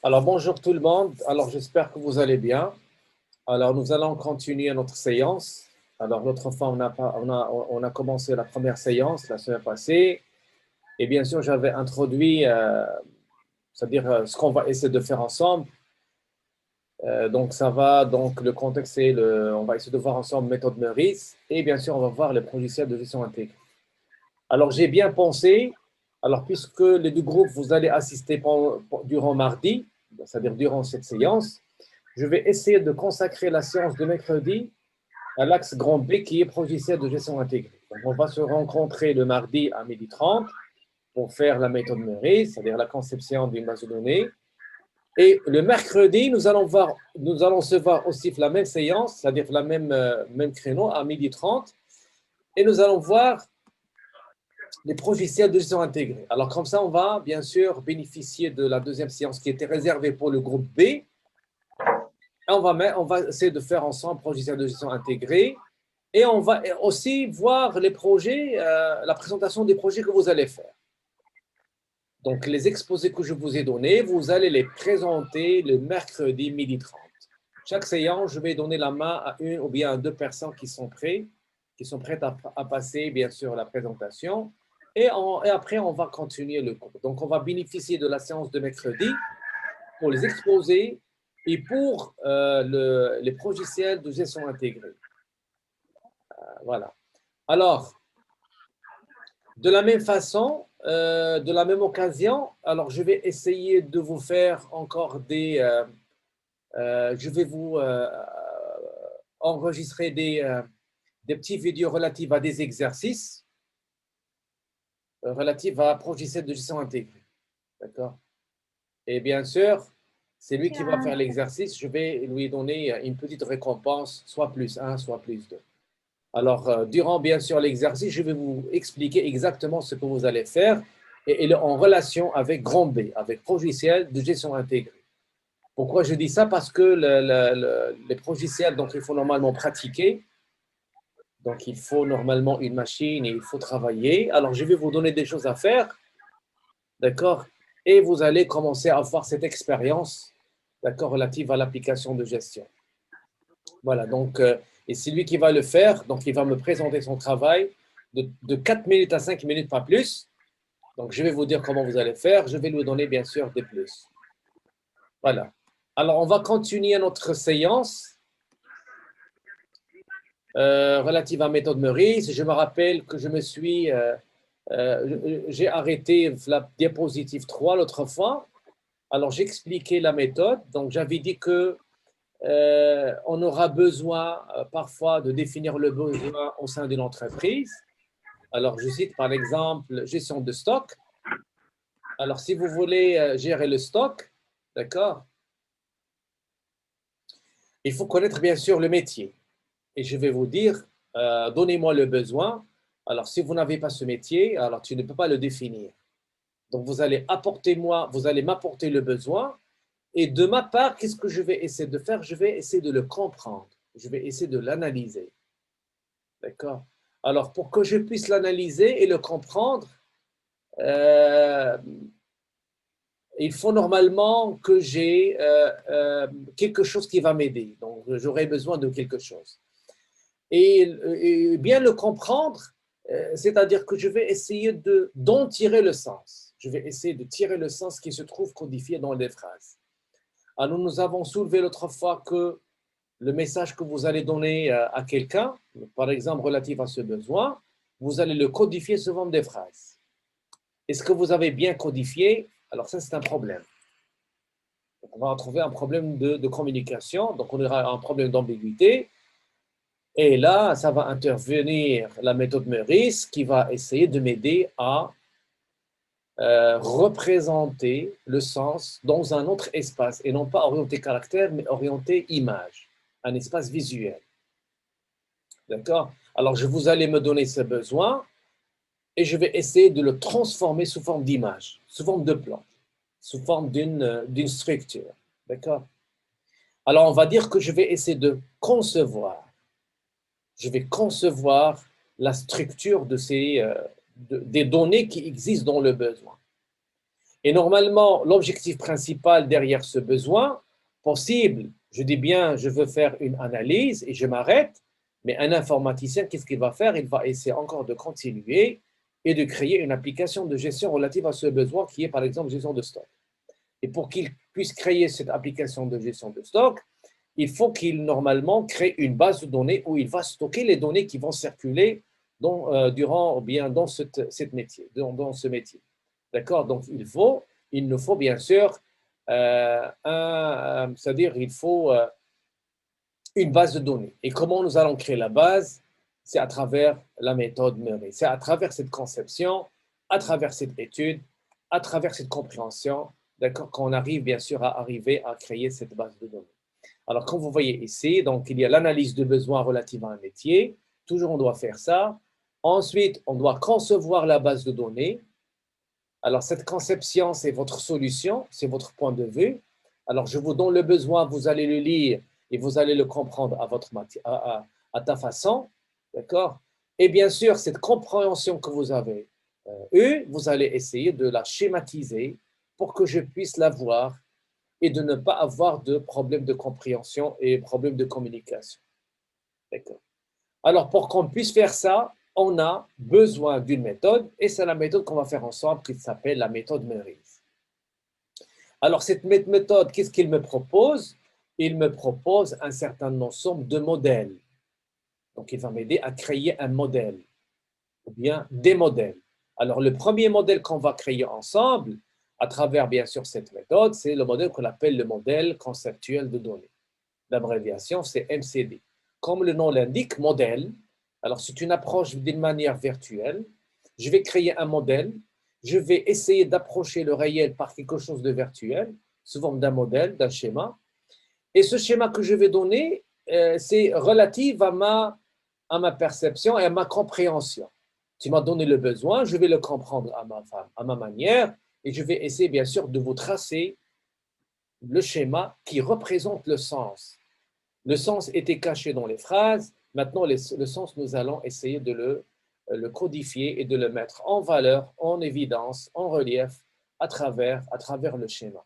Alors, bonjour tout le monde. Alors, j'espère que vous allez bien. Alors, nous allons continuer notre séance. Alors, l'autre fois, on a commencé la première séance la semaine passée. Et bien sûr, j'avais introduit, c'est-à-dire ce qu'on va essayer de faire ensemble. Donc, ça va. Donc, le contexte, c'est on va essayer de voir ensemble méthode Meurice. Et bien sûr, on va voir les logiciels de gestion intégrée. Alors, j'ai bien pensé, alors puisque les deux groupes, vous allez assister durant mardi, c'est-à-dire durant cette séance, je vais essayer de consacrer la séance de mercredi à l'axe grand B qui est logiciel de gestion intégrée. Donc, on va se rencontrer le mardi à 12h30 pour faire la méthode Meurice, c'est-à-dire la conception d'une base de données. Et le mercredi, nous allons se voir aussi la même séance, c'est-à-dire même créneau à 12h30, et nous allons voir les logiciels de gestion intégrée. Alors, comme ça, on va bien sûr bénéficier de la deuxième séance qui était réservée pour le groupe B. Et on va essayer de faire ensemble logiciel de gestion intégrée. Et on va aussi voir les projets, la présentation des projets que vous allez faire. Donc, les exposés que je vous ai donnés, vous allez les présenter le mercredi 12h30. Chaque séance, je vais donner la main à une ou bien à deux personnes qui sont prêtes à passer, bien sûr, la présentation. Et après, on va continuer le cours. Donc, on va bénéficier de la séance de mercredi pour les exposés et pour les logiciels de gestion intégrée. Voilà. Alors, de la même façon, de la même occasion, alors je vais essayer de vous faire encore je vais vous enregistrer des petites vidéos relatives à des exercices relatifs à logiciel de gestion intégrée. D'accord? Et bien sûr, c'est lui qui va faire l'exercice. Je vais lui donner une petite récompense, soit +1, soit +2. Alors, durant bien sûr l'exercice, je vais vous expliquer exactement ce que vous allez faire et en relation avec grand B, avec logiciel de gestion intégrée. Pourquoi je dis ça? Parce que les logiciels, donc il faut normalement pratiquer. Donc, il faut normalement une machine et il faut travailler. Alors, je vais vous donner des choses à faire, d'accord? Et vous allez commencer à avoir cette expérience, d'accord, relative à l'application de gestion. Voilà, donc, et c'est lui qui va le faire. Donc, il va me présenter son travail de 4 minutes à 5 minutes, pas plus. Donc, je vais vous dire comment vous allez faire. Je vais lui donner, bien sûr, des plus. Voilà. Alors, on va continuer notre séance relative à la méthode Meurice. Je me rappelle que j'ai arrêté la diapositive 3 l'autre fois. Alors, j'expliquais la méthode. Donc, j'avais dit que on aura besoin parfois de définir le besoin au sein d'une entreprise. Alors, je cite par exemple gestion de stock. Alors, si vous voulez gérer le stock, d'accord, il faut connaître bien sûr le métier. Et je vais vous dire, donnez-moi le besoin. Alors, si vous n'avez pas ce métier, alors tu ne peux pas le définir. Donc, vous allez m'apporter le besoin. Et de ma part, qu'est-ce que je vais essayer de faire? Je vais essayer de le comprendre. Je vais essayer de l'analyser. D'accord? Alors, pour que je puisse l'analyser et le comprendre, il faut normalement que j'ai quelque chose qui va m'aider. Donc, j'aurai besoin de quelque chose. Et bien le comprendre, c'est-à-dire que je vais essayer d'en tirer le sens. Je vais essayer de tirer le sens qui se trouve codifié dans les phrases. Alors, nous avons soulevé l'autre fois que le message que vous allez donner à quelqu'un, par exemple relatif à ce besoin, vous allez le codifier sous forme des phrases. Est-ce que vous avez bien codifié? Alors ça, c'est un problème. Donc, on va trouver un problème de communication, donc on aura un problème d'ambiguïté. Et là, ça va intervenir la méthode Meurice qui va essayer de m'aider à représenter le sens dans un autre espace, et non pas orienté caractère, mais orienté image, un espace visuel. D'accord? Alors, vous allez me donner ce besoin et je vais essayer de le transformer sous forme d'image, sous forme de plan, sous forme d'une structure. D'accord? Alors, on va dire que je vais essayer de concevoir. Je vais concevoir la structure des données qui existent dans le besoin. Et normalement, l'objectif principal derrière ce besoin possible, je dis bien, je veux faire une analyse et je m'arrête, mais un informaticien, qu'est-ce qu'il va faire? Il va essayer encore de continuer et de créer une application de gestion relative à ce besoin qui est par exemple gestion de stock. Et pour qu'il puisse créer cette application de gestion de stock, il faut qu'il normalement crée une base de données où il va stocker les données qui vont circuler durant, bien, dans cette métier, dans ce métier. D'accord? Donc, il nous faut bien sûr, c'est-à-dire il faut une base de données. Et comment nous allons créer la base? C'est à travers la méthode Murray. C'est à travers cette conception, à travers cette étude, à travers cette compréhension, d'accord, qu'on arrive bien sûr à arriver à créer cette base de données. Alors, comme vous voyez ici, donc, il y a l'analyse de besoins relative à un métier. Toujours, on doit faire ça. Ensuite, on doit concevoir la base de données. Alors, cette conception, c'est votre solution, c'est votre point de vue. Alors, je vous donne le besoin, vous allez le lire et vous allez le comprendre à ta façon. D'accord? Et bien sûr, cette compréhension que vous avez eue, vous allez essayer de la schématiser pour que je puisse la voir et de ne pas avoir de problème de compréhension et problème de communication. D'accord. Alors, pour qu'on puisse faire ça, on a besoin d'une méthode, et c'est la méthode qu'on va faire ensemble qui s'appelle la méthode Murray. Alors, cette méthode, qu'est-ce qu'il me propose? Il me propose un certain ensemble de modèles. Donc, il va m'aider à créer un modèle, ou bien des modèles. Alors, le premier modèle qu'on va créer ensemble, à travers, bien sûr, cette méthode, c'est le modèle qu'on appelle le modèle conceptuel de données. L'abréviation, c'est MCD. Comme le nom l'indique, modèle. Alors, c'est une approche d'une manière virtuelle. Je vais créer un modèle. Je vais essayer d'approcher le réel par quelque chose de virtuel, sous forme d'un modèle, d'un schéma. Et ce schéma que je vais donner, c'est relatif à ma perception et à ma compréhension. Tu m'as donné le besoin, je vais le comprendre à ma manière et je vais essayer, bien sûr, de vous tracer le schéma qui représente le sens. Le sens était caché dans les phrases. Maintenant, le sens, nous allons essayer de le codifier et de le mettre en valeur, en évidence, en relief, à travers le schéma.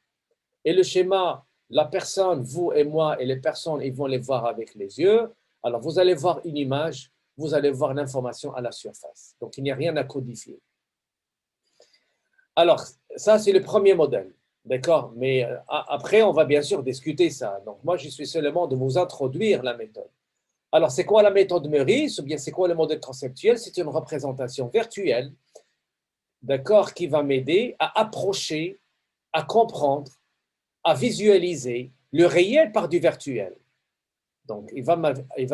Et le schéma, la personne, vous et moi, et les personnes, ils vont les voir avec les yeux. Alors, vous allez voir une image, vous allez voir l'information à la surface. Donc, il n'y a rien à codifier. Alors, ça, c'est le premier modèle. D'accord? Mais après, on va bien sûr discuter ça. Donc, moi, je suis seulement de vous introduire la méthode. Alors, c'est quoi la méthode Meurice ou bien c'est quoi le modèle conceptuel? C'est une représentation virtuelle, d'accord, qui va m'aider à approcher, à comprendre, à visualiser le réel par du virtuel. Donc, il va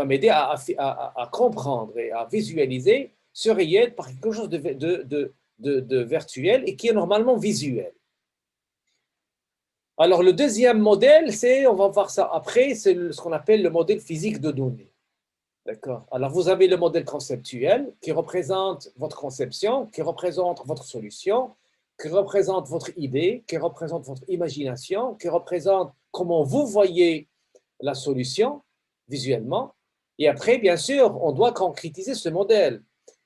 m'aider à comprendre et à visualiser ce réel par quelque chose de virtuel et qui est normalement visuel. Alors, le deuxième modèle, on va voir ça après, c'est ce qu'on appelle le modèle physique de données. D'accord. Alors, vous avez le modèle conceptuel qui représente votre conception, qui représente votre solution, qui représente votre idée, qui représente votre imagination, qui représente comment vous voyez la solution visuellement. Et après, bien sûr, on doit concrétiser ce modèle.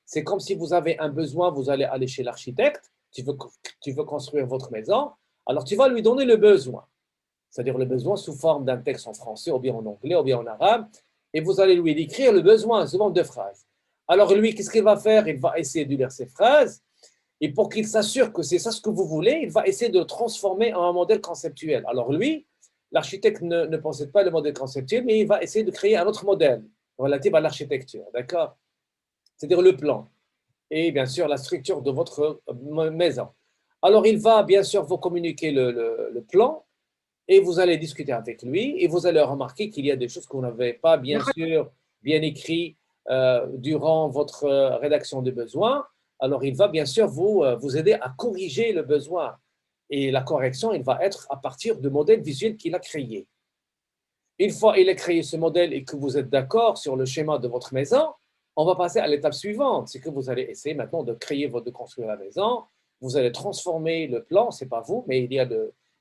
C'est comme si vous avez un besoin, vous allez aller chez l'architecte, tu veux construire votre maison, alors tu vas lui donner le besoin, c'est-à-dire le besoin sous forme d'un texte en français, ou bien en anglais, ou bien en arabe, et vous allez lui décrire le besoin sous forme de phrases. Alors lui, qu'est-ce qu'il va faire? Il va essayer de lire ces phrases, et pour qu'il s'assure que c'est ça ce que vous voulez, il va essayer de le transformer en un modèle conceptuel. Alors lui, l'architecte ne possède pas le modèle conceptuel, mais il va essayer de créer un autre modèle relatif à l'architecture, d'accord? C'est-à-dire le plan et bien sûr la structure de votre maison. Alors il va bien sûr vous communiquer le plan et vous allez discuter avec lui et vous allez remarquer qu'il y a des choses que vous n'avez pas bien sûr bien écrites durant votre rédaction de besoins. Alors il va bien sûr vous aider à corriger le besoin. Et la correction, il va être à partir du modèle visuel qu'il a créé. Une fois qu'il a créé ce modèle et que vous êtes d'accord sur le schéma de votre maison, on va passer à l'étape suivante. C'est que vous allez essayer maintenant de construire la maison. Vous allez transformer le plan, ce n'est pas vous, mais il y a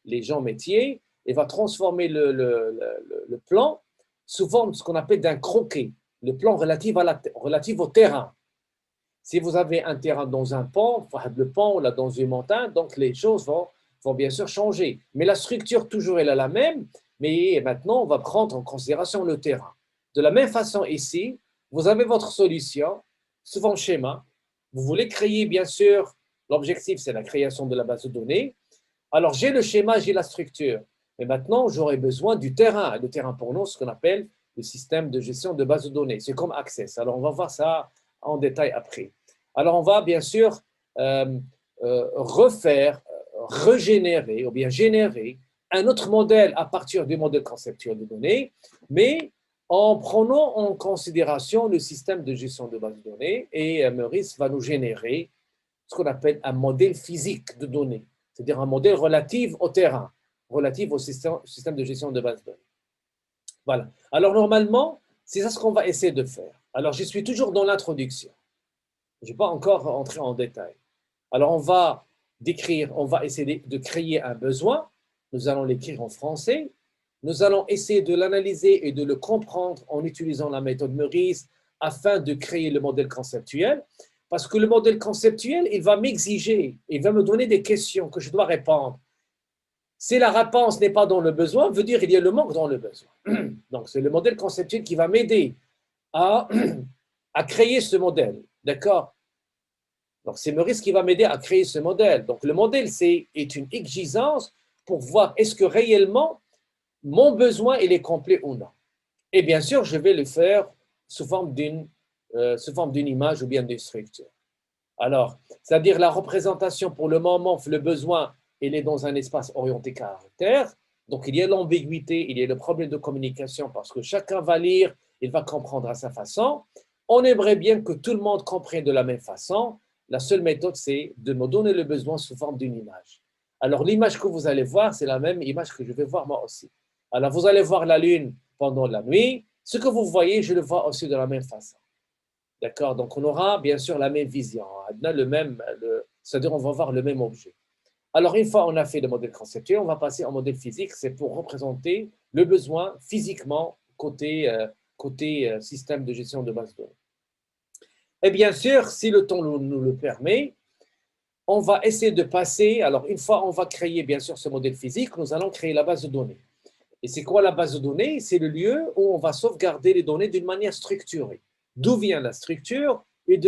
les gens métiers, et va transformer le plan sous forme de ce qu'on appelle d'un croquis, le plan relatif au terrain. Si vous avez un terrain dans un pont, le pont là dans une montagne, donc les choses vont vont bien sûr changer. Mais la structure, toujours, elle est la même. Mais maintenant, on va prendre en considération le terrain. De la même façon ici, vous avez votre solution, souvent schéma. Vous voulez créer, bien sûr, l'objectif, c'est la création de la base de données. Alors, j'ai le schéma, j'ai la structure. Mais maintenant, j'aurai besoin du terrain. Le terrain, pour nous, ce qu'on appelle le système de gestion de base de données. C'est comme Access. Alors, on va voir ça en détail après. Alors, on va bien sûr refaire, régénérer ou bien générer un autre modèle à partir du modèle conceptuel de données, mais en prenant en considération le système de gestion de base de données. Et Maurice va nous générer ce qu'on appelle un modèle physique de données, c'est-à-dire un modèle relatif au terrain, relatif au système de gestion de base de données. Voilà. Alors, normalement, c'est ça ce qu'on va essayer de faire. Alors, je suis toujours dans l'introduction. Je ne vais pas encore entrer en détail. Alors, on va décrire, on va essayer de créer un besoin. Nous allons l'écrire en français. Nous allons essayer de l'analyser et de le comprendre en utilisant la méthode Meurice afin de créer le modèle conceptuel. Parce que le modèle conceptuel, il va m'exiger, il va me donner des questions que je dois répondre. Si la réponse n'est pas dans le besoin, veut dire qu'il y a le manque dans le besoin. Donc, c'est le modèle conceptuel qui va m'aider à créer ce modèle. D'accord? Donc, c'est Meurice qui va m'aider à créer ce modèle. Donc, le modèle est une exigence pour voir est-ce que réellement mon besoin il est complet ou non. Et bien sûr, je vais le faire sous forme d'une image ou bien d'une structure. Alors, c'est-à-dire la représentation pour le moment, le besoin, il est dans un espace orienté caractère. Donc, il y a l'ambiguïté, il y a le problème de communication parce que chacun va lire, il va comprendre à sa façon. On aimerait bien que tout le monde comprenne de la même façon. La seule méthode, c'est de me donner le besoin sous forme d'une image. Alors, l'image que vous allez voir, c'est la même image que je vais voir moi aussi. Alors, vous allez voir la lune pendant la nuit. Ce que vous voyez, je le vois aussi de la même façon. D'accord? Donc, on aura bien sûr la même vision, c'est-à-dire on va voir le même objet. Alors, une fois on a fait le modèle conceptuel, on va passer au modèle physique, c'est pour représenter le besoin physiquement côté système de gestion de base de données. Et bien sûr, si le temps nous le permet, on va essayer de passer, alors une fois on va créer bien sûr ce modèle physique, nous allons créer la base de données. Et c'est quoi la base de données? C'est le lieu où on va sauvegarder les données d'une manière structurée. D'où vient la structure? Il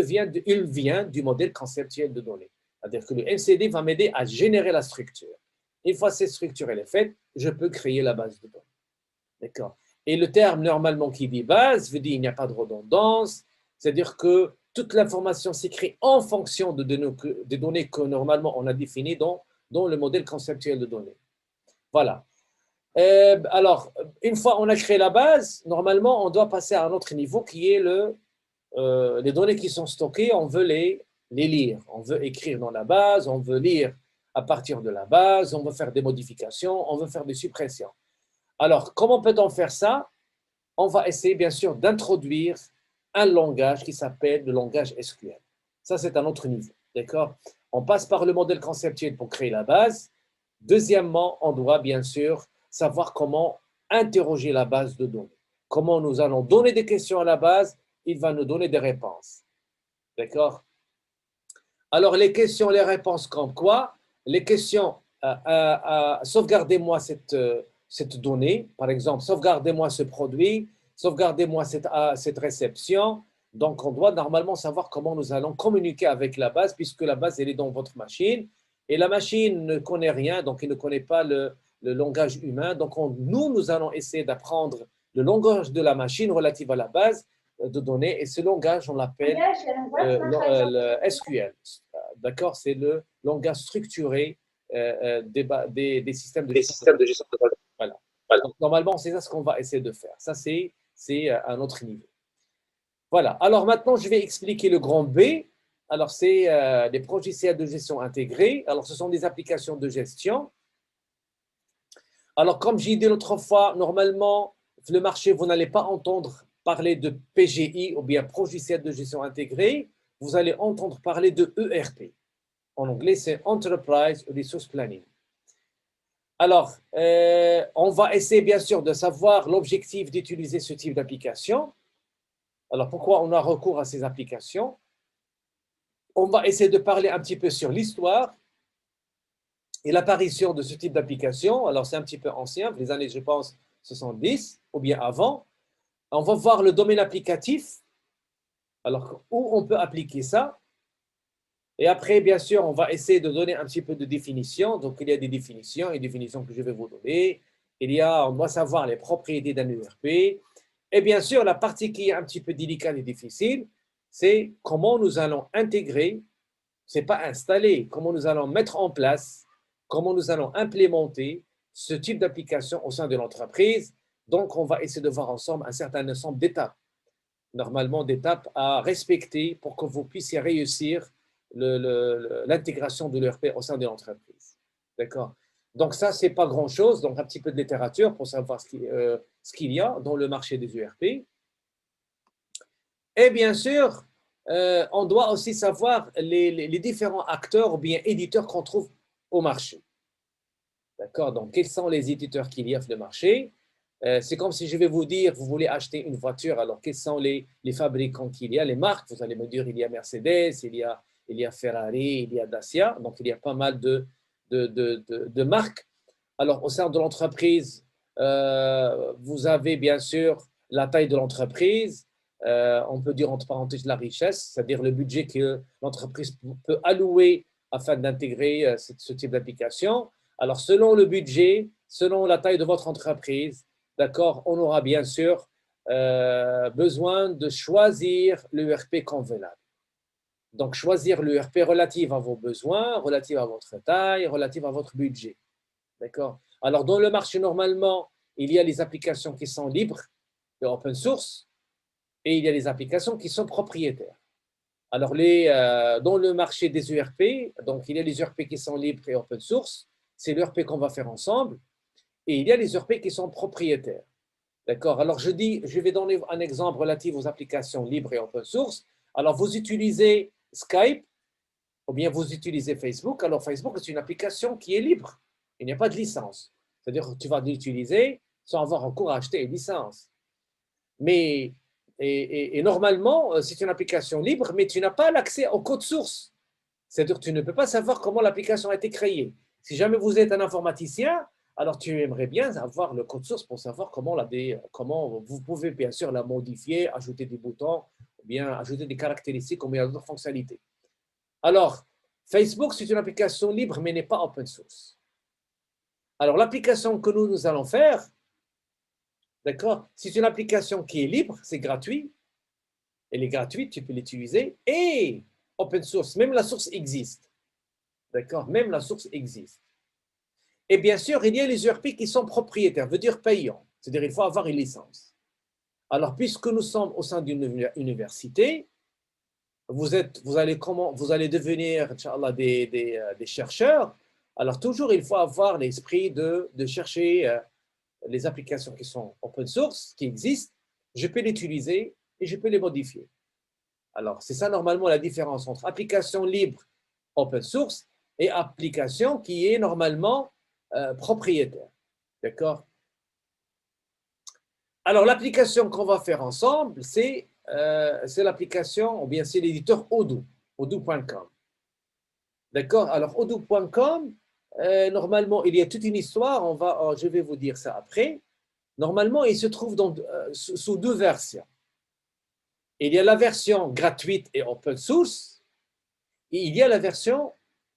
vient du modèle conceptuel de données. C'est-à-dire que le MCD va m'aider à générer la structure. Une fois cette structure est faite, je peux créer la base de données. D'accord? Et le terme normalement qui dit base veut dire qu'il n'y a pas de redondance, c'est-à-dire que toute l'information s'écrit en fonction des données que normalement on a définies dans le modèle conceptuel de données. Voilà. Alors, une fois on a créé la base, normalement, on doit passer à un autre niveau qui est les données qui sont stockées, on veut les lire. On veut écrire dans la base, on veut lire à partir de la base, on veut faire des modifications, on veut faire des suppressions. Alors, comment peut-on faire ça? On va essayer, bien sûr, d'introduire un langage qui s'appelle le langage SQL. Ça, c'est un autre niveau. D'accord? On passe par le modèle conceptuel pour créer la base. Deuxièmement, on doit, bien sûr, savoir comment interroger la base de données. Comment nous allons donner des questions à la base, il va nous donner des réponses. D'accord? Alors, les questions, les réponses comme quoi? Les questions, sauvegardez-moi cette donnée, par exemple, sauvegardez-moi ce produit, sauvegardez-moi cette réception. Donc, on doit normalement savoir comment nous allons communiquer avec la base, puisque la base, elle est dans votre machine. Et la machine ne connaît rien, donc elle ne connaît pas le langage humain. Donc, nous allons essayer d'apprendre le langage de la machine relative à la base de données. Et ce langage, on l'appelle le SQL. D'accord? C'est le langage structuré des systèmes de gestion de données. Voilà. Donc, normalement, c'est ça ce qu'on va essayer de faire. Ça, c'est un autre niveau. Voilà. Alors maintenant, je vais expliquer le grand B. Alors, c'est des logiciels de gestion intégrés. Alors, ce sont des applications de gestion. Alors, comme j'ai dit l'autre fois, normalement, le marché, vous n'allez pas entendre parler de PGI ou bien logiciel de gestion intégré. Vous allez entendre parler de ERP. En anglais, c'est Enterprise Resource Planning. Alors, on va essayer bien sûr de savoir l'objectif d'utiliser ce type d'application. Alors, pourquoi on a recours à ces applications? On va essayer de parler un petit peu sur l'histoire. et l'apparition de ce type d'application, alors c'est un petit peu ancien, les années, je pense, 70 ou bien avant, on va voir le domaine applicatif, alors où on peut appliquer ça. Et après, bien sûr, on va essayer de donner un petit peu de définition. Donc, il y a des définitions que je vais vous donner. On doit savoir les propriétés d'un ERP. Et bien sûr, la partie qui est un petit peu délicate et difficile, c'est comment nous allons intégrer, ce n'est pas installer, comment nous allons mettre en place, comment nous allons implémenter ce type d'application au sein de l'entreprise. Donc, on va essayer de voir ensemble un certain ensemble d'étapes, normalement d'étapes à respecter pour que vous puissiez réussir l'intégration de l'ERP au sein de l'entreprise. D'accord? Donc ça, ce n'est pas grand-chose, donc un petit peu de littérature pour savoir ce qu'il y a dans le marché des ERP. Et bien sûr, on doit aussi savoir les différents acteurs ou bien éditeurs qu'on trouve au marché. D'accord? Donc, quels sont les éditeurs qu'il y a sur le marché? C'est comme si je vais vous dire, vous voulez acheter une voiture, alors quels sont les fabricants qu'il y a, les marques? Vous allez me dire, il y a Mercedes, il y a Ferrari, il y a Dacia, donc il y a pas mal de marques. Alors, au sein de l'entreprise, vous avez bien sûr la taille de l'entreprise, on peut dire entre parenthèses la richesse, c'est-à-dire le budget que l'entreprise peut allouer afin d'intégrer ce type d'application. Alors, selon le budget, selon la taille de votre entreprise, d'accord, on aura bien sûr besoin de choisir l'ERP convenable. Donc, choisir l'ERP relative à vos besoins, relative à votre taille, relative à votre budget. D'accord? Alors, dans le marché, normalement, il y a les applications qui sont libres et open source et il y a les applications qui sont propriétaires. Alors, dans le marché des ERP, donc il y a les ERP qui sont libres et open source, c'est l'ERP qu'on va faire ensemble, et il y a les ERP qui sont propriétaires. D'accord? Alors, je vais donner un exemple relatif aux applications libres et open source. Alors, vous utilisez Skype ou bien vous utilisez Facebook. Alors, Facebook est une application qui est libre. Il n'y a pas de licence. C'est-à-dire que tu vas l'utiliser sans avoir recours à acheter une licence. Mais, et normalement, c'est une application libre, mais tu n'as pas l'accès au code source. C'est-à-dire que tu ne peux pas savoir comment l'application a été créée. Si jamais vous êtes un informaticien, alors tu aimerais bien avoir le code source pour savoir comment vous pouvez bien sûr la modifier, ajouter des boutons, ou bien ajouter des caractéristiques ou bien d'autres fonctionnalités. Alors, Facebook, c'est une application libre, mais n'est pas open source. Alors, l'application que nous allons faire, d'accord, c'est une application qui est libre, c'est gratuit, elle est gratuite, tu peux l'utiliser, et open source, même la source existe. D'accord? Même la source existe. Et bien sûr, il y a les ERP qui sont propriétaires, veut dire payants. C'est-à-dire qu'il faut avoir une licence. Alors, puisque nous sommes au sein d'une université, vous allez devenir, Inch'Allah, des chercheurs. Alors, toujours, il faut avoir l'esprit de chercher les applications qui sont open source, qui existent. Je peux l'utiliser et je peux les modifier. Alors, c'est ça normalement la différence entre application libre, open source, et application qui est normalement propriétaire. D'accord? Alors, l'application qu'on va faire ensemble, c'est l'application, ou bien c'est l'éditeur Odoo, odoo.com. D'accord? Alors, odoo.com, normalement, il y a toute une histoire, je vais vous dire ça après. Normalement, il se trouve sous deux versions. Il y a la version gratuite et open source, et il y a la version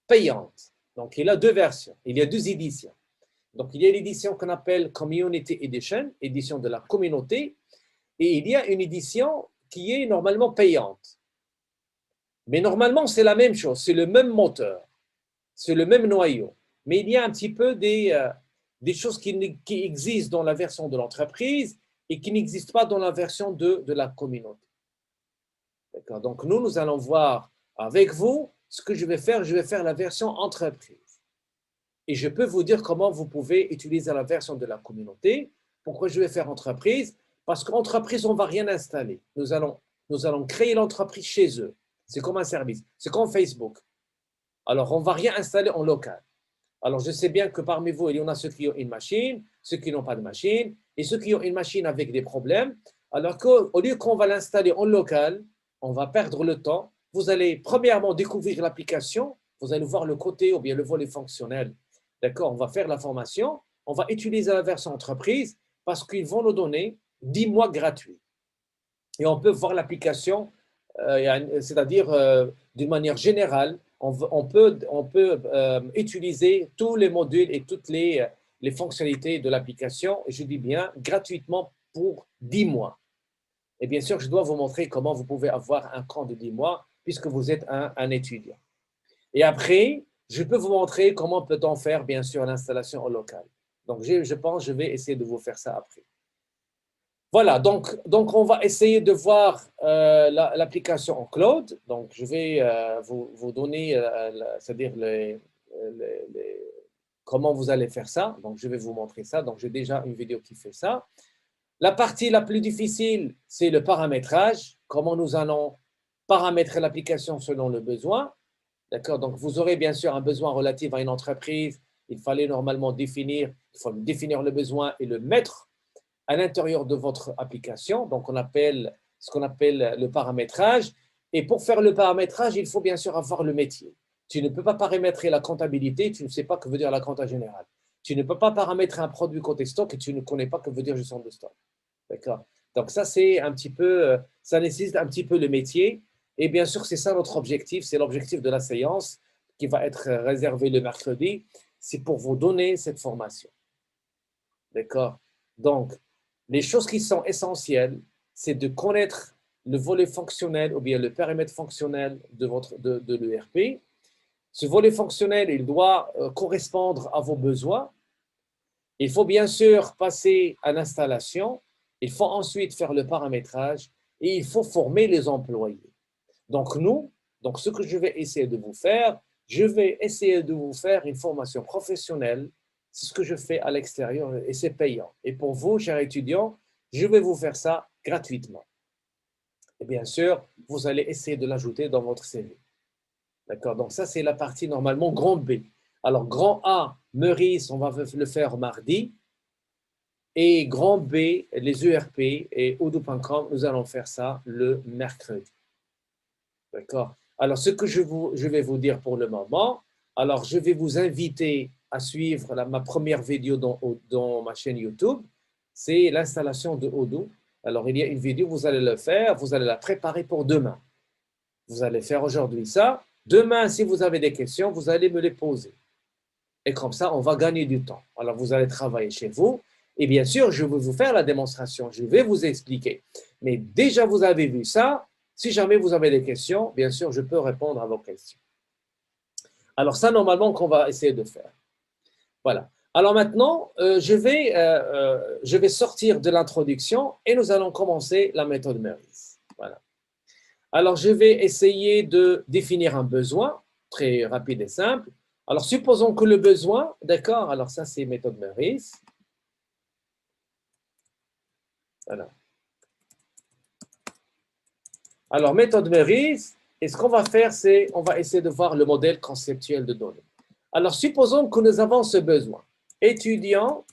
payante. Donc, il y a deux versions, il y a deux éditions. Donc, il y a l'édition qu'on appelle Community Edition, édition de la communauté, et il y a une édition qui est normalement payante. Mais normalement, c'est la même chose, c'est le même moteur, c'est le même noyau. Mais il y a un petit peu des choses qui existent dans la version de l'entreprise et qui n'existent pas dans la version de la communauté. D'accord? Donc, nous allons voir avec vous ce que je vais faire la version entreprise. Et je peux vous dire comment vous pouvez utiliser la version de la communauté. Pourquoi je vais faire entreprise? Parce qu'entreprise, on ne va rien installer. Nous allons créer l'entreprise chez eux. C'est comme un service. C'est comme Facebook. Alors, on ne va rien installer en local. Alors, je sais bien que parmi vous, il y en a ceux qui ont une machine, ceux qui n'ont pas de machine, et ceux qui ont une machine avec des problèmes. Alors qu'au lieu qu'on va l'installer en local, on va perdre le temps. Vous allez premièrement découvrir l'application, vous allez voir le côté ou bien le volet fonctionnel D'accord, on va faire la formation, on va utiliser la version entreprise parce qu'ils vont nous donner 10 mois gratuits. Et on peut voir l'application, c'est-à-dire d'une manière générale, on peut utiliser tous les modules et toutes les fonctionnalités de l'application, et je dis bien gratuitement pour 10 mois. Et bien sûr, je dois vous montrer comment vous pouvez avoir un compte de 10 mois puisque vous êtes un étudiant. Et après, je peux vous montrer comment peut-on faire, bien sûr, l'installation au local. Donc, je pense que je vais essayer de vous faire ça après. Voilà, donc on va essayer de voir l'application en cloud. Donc, je vais vous donner, c'est-à-dire comment vous allez faire ça. Donc, je vais vous montrer ça. Donc, j'ai déjà une vidéo qui fait ça. La partie la plus difficile, c'est le paramétrage. Comment nous allons paramétrer l'application selon le besoin. D'accord? Donc, vous aurez bien sûr un besoin relatif à une entreprise. Il fallait normalement définir le besoin et le mettre à l'intérieur de votre application. Donc, on appelle ce qu'on appelle le paramétrage. Et pour faire le paramétrage, il faut bien sûr avoir le métier. Tu ne peux pas paramétrer la comptabilité, tu ne sais pas que veut dire la compta générale. Tu ne peux pas paramétrer un produit côté stock et tu ne connais pas que veut dire gestion de stock. D'accord? Donc, ça, c'est un petit peu, ça nécessite un petit peu le métier. Et bien sûr, c'est ça notre objectif, c'est l'objectif de la séance qui va être réservée le mercredi. C'est pour vous donner cette formation. D'accord? Donc, les choses qui sont essentielles, c'est de connaître le volet fonctionnel ou bien le périmètre fonctionnel de l'ERP. Ce volet fonctionnel, il doit correspondre à vos besoins. Il faut bien sûr passer à l'installation. Il faut ensuite faire le paramétrage et il faut former les employés. Donc, ce que je vais essayer de vous faire, je vais essayer de vous faire une formation professionnelle. C'est ce que je fais à l'extérieur et c'est payant. Et pour vous, chers étudiants, je vais vous faire ça gratuitement. Et bien sûr, vous allez essayer de l'ajouter dans votre CV. D'accord? Donc, ça, c'est la partie normalement grand B. Alors, grand A, Meurice, on va le faire mardi. Et grand B, les ERP et odoo.com, nous allons faire ça le mercredi. D'accord? Alors, ce que je vais vous dire pour le moment, alors je vais vous inviter à suivre ma première vidéo dans ma chaîne YouTube, c'est l'installation de Odoo. Alors, il y a une vidéo, vous allez le faire, vous allez la préparer pour demain. Vous allez faire aujourd'hui ça. Demain, si vous avez des questions, vous allez me les poser. Et comme ça, on va gagner du temps. Alors, vous allez travailler chez vous. Et bien sûr, je vais vous faire la démonstration. Je vais vous expliquer. Mais déjà, vous avez vu ça. Si jamais vous avez des questions, bien sûr, je peux répondre à vos questions. Alors, ça, normalement, qu'on va essayer de faire. Voilà. Alors maintenant, je vais sortir de l'introduction et nous allons commencer la méthode Meurice. Voilà. Alors, je vais essayer de définir un besoin, très rapide et simple. Alors, supposons que le besoin, d'accord, alors ça, c'est méthode Meurice. Voilà. Alors, méthode Meurice, et ce qu'on va faire, c'est on va essayer de voir le modèle conceptuel de données. Alors, supposons que nous avons ce besoin. Étudiant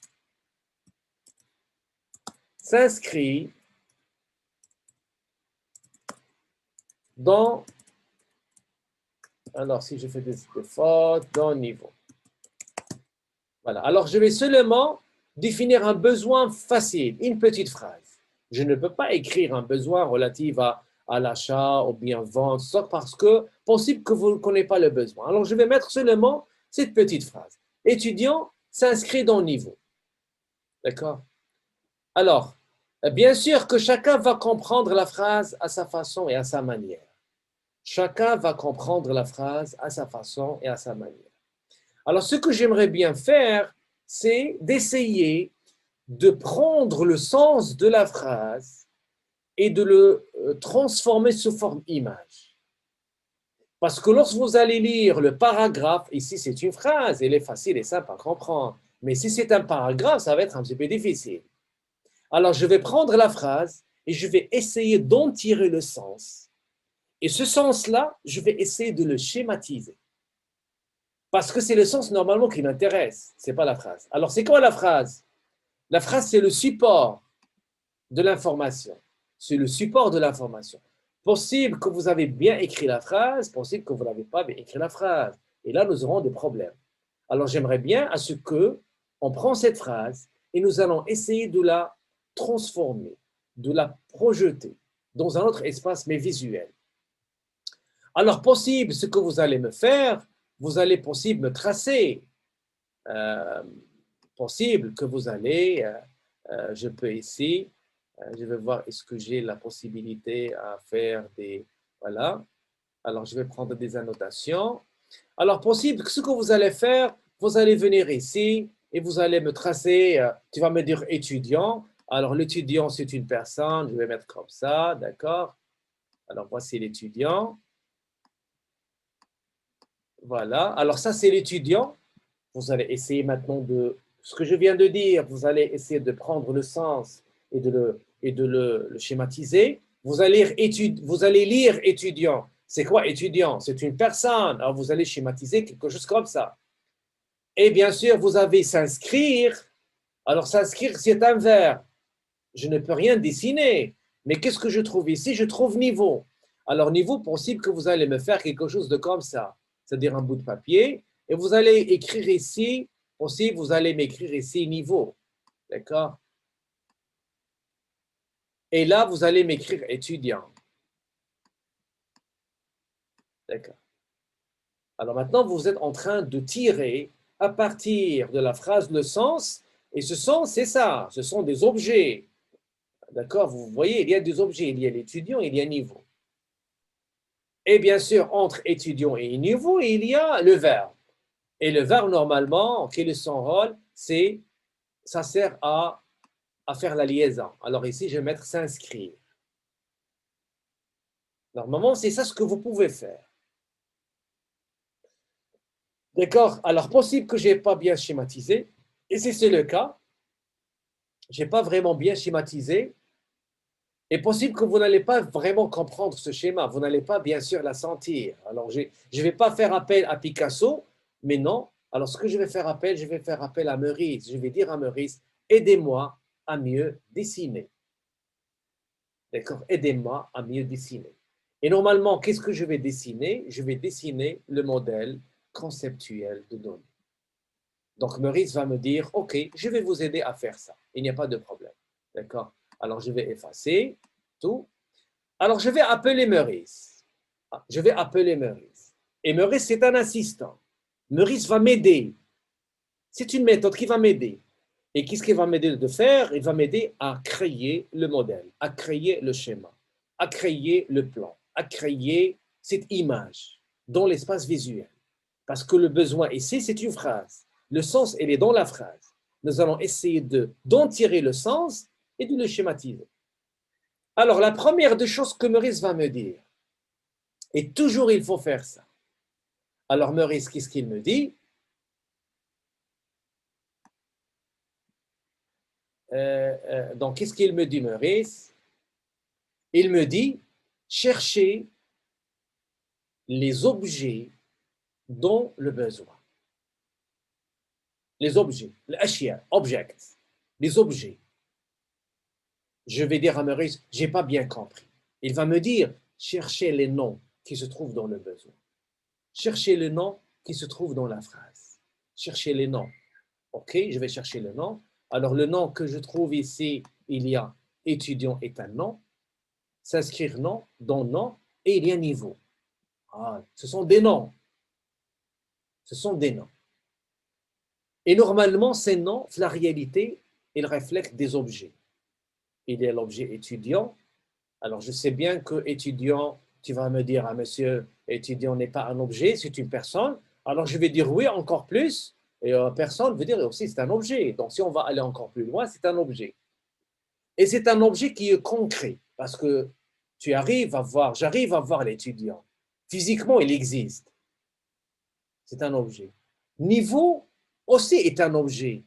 s'inscrit dans, alors si je fais des fautes, dans niveau. Voilà. Alors, je vais seulement définir un besoin facile, une petite phrase. Je ne peux pas écrire un besoin relatif à l'achat ou bien vente, parce que possible que vous ne connaissez pas le besoin. Alors, je vais mettre seulement cette petite phrase. Étudiant s'inscrit dans niveau. D'accord? Alors, bien sûr que chacun va comprendre la phrase à sa façon et à sa manière. Chacun va comprendre la phrase à sa façon et à sa manière. Alors, ce que j'aimerais bien faire, c'est d'essayer de prendre le sens de la phrase et de le transformer sous forme image. Parce que lorsque vous allez lire le paragraphe, ici c'est une phrase, elle est facile et simple à comprendre. Mais si c'est un paragraphe, ça va être un petit peu difficile. Alors, je vais prendre la phrase et je vais essayer d'en tirer le sens. Et ce sens-là, je vais essayer de le schématiser. Parce que c'est le sens normalement qui m'intéresse, ce n'est pas la phrase. Alors, c'est quoi la phrase? La phrase, c'est le support de l'information. C'est le support de l'information. Possible que vous avez bien écrit la phrase, possible que vous n'avez pas bien écrit la phrase. Et là, nous aurons des problèmes. Alors, j'aimerais bien à ce que on prend cette phrase et nous allons essayer de la transformer, de la projeter dans un autre espace, mais visuel. Alors, possible, ce que vous allez me faire, vous allez possible me tracer. Euh, possible que vous allez, je peux ici, je vais voir est-ce que j'ai la possibilité à faire des, voilà. Alors, je vais prendre des annotations. Alors, possible que ce que vous allez faire, vous allez venir ici et vous allez me tracer, tu vas me dire étudiant. Alors, l'étudiant, c'est une personne, je vais mettre comme ça, d'accord? Alors, voici l'étudiant. Voilà. Alors, ça, c'est l'étudiant. Vous allez essayer maintenant de, ce que je viens de dire, vous allez essayer de prendre le sens et le schématiser. Vous allez lire étudiant. C'est quoi étudiant? C'est une personne. Alors, vous allez schématiser quelque chose comme ça. Et bien sûr, vous avez s'inscrire. Alors, s'inscrire, c'est un verbe. Je ne peux rien dessiner. Mais qu'est-ce que je trouve ici? Je trouve niveau. Alors, niveau, possible que vous allez me faire quelque chose de comme ça, c'est-à-dire un bout de papier. Et vous allez écrire ici, aussi, vous allez m'écrire ici niveau. D'accord? Et là, vous allez m'écrire étudiant. D'accord. Alors maintenant, vous êtes en train de tirer à partir de la phrase le sens. Et ce sens, c'est ça. Ce sont des objets. D'accord? Vous voyez, il y a des objets. Il y a l'étudiant, il y a niveau. Et bien sûr, entre étudiant et niveau, il y a le verbe. Et le verbe, normalement, quel est son rôle? Ça sert à faire la liaison. Alors ici, je vais mettre s'inscrire. Normalement, c'est ça ce que vous pouvez faire. D'accord? Alors, possible que je n'ai pas bien schématisé. Et si c'est le cas, je n'ai pas vraiment bien schématisé. Et possible que vous n'allez pas vraiment comprendre ce schéma. Vous n'allez pas, bien sûr, la sentir. Alors, je ne vais pas faire appel à Picasso, mais non. Alors, ce que je vais faire appel à Meurice. Je vais dire à Meurice, aidez-moi à mieux dessiner. D'accord? Aidez-moi à mieux dessiner. Et normalement, qu'est-ce que je vais dessiner? Je vais dessiner le modèle conceptuel de données. Donc, Meurice va me dire, OK, je vais vous aider à faire ça. Il n'y a pas de problème. D'accord? Alors, je vais effacer tout. Alors, je vais appeler Meurice. Je vais appeler Meurice. Et Meurice, c'est un assistant. Meurice va m'aider. C'est une méthode qui va m'aider. Et qu'est-ce qu'il va m'aider de faire? Il va m'aider à créer le modèle, à créer le schéma, à créer le plan, à créer cette image dans l'espace visuel. Parce que le besoin ici, c'est une phrase. Le sens, il est dans la phrase. Nous allons essayer d'en tirer le sens et de le schématiser. Alors, la première des choses que Meurice va me dire, et toujours il faut faire ça. Alors, Meurice, qu'est-ce qu'il me dit? Donc, qu'est-ce qu'il me dit, Meurice? Il me dit, chercher les objets dont le besoin. Les objets, les objects, les objets. Je vais dire à Meurice, je n'ai pas bien compris. Il va me dire, cherchez les noms qui se trouvent dans le besoin. Cherchez les noms qui se trouvent dans la phrase. Cherchez les noms. OK, je vais chercher le nom. Alors, le nom que je trouve ici, il y a étudiant est un nom, s'inscrire nom, dans nom, et il y a niveau. Ah, ce sont des noms. Ce sont des noms. Et normalement, ces noms, la réalité, ils reflètent des objets. Il y a l'objet étudiant. Alors, je sais bien que étudiant, tu vas me dire, ah, monsieur, étudiant n'est pas un objet, c'est une personne. Alors, je vais dire oui, encore plus. Et personne veut dire aussi c'est un objet. Donc, si on va aller encore plus loin, c'est un objet. Et c'est un objet qui est concret parce que j'arrive à voir l'étudiant. Physiquement, il existe. C'est un objet. Niveau aussi est un objet,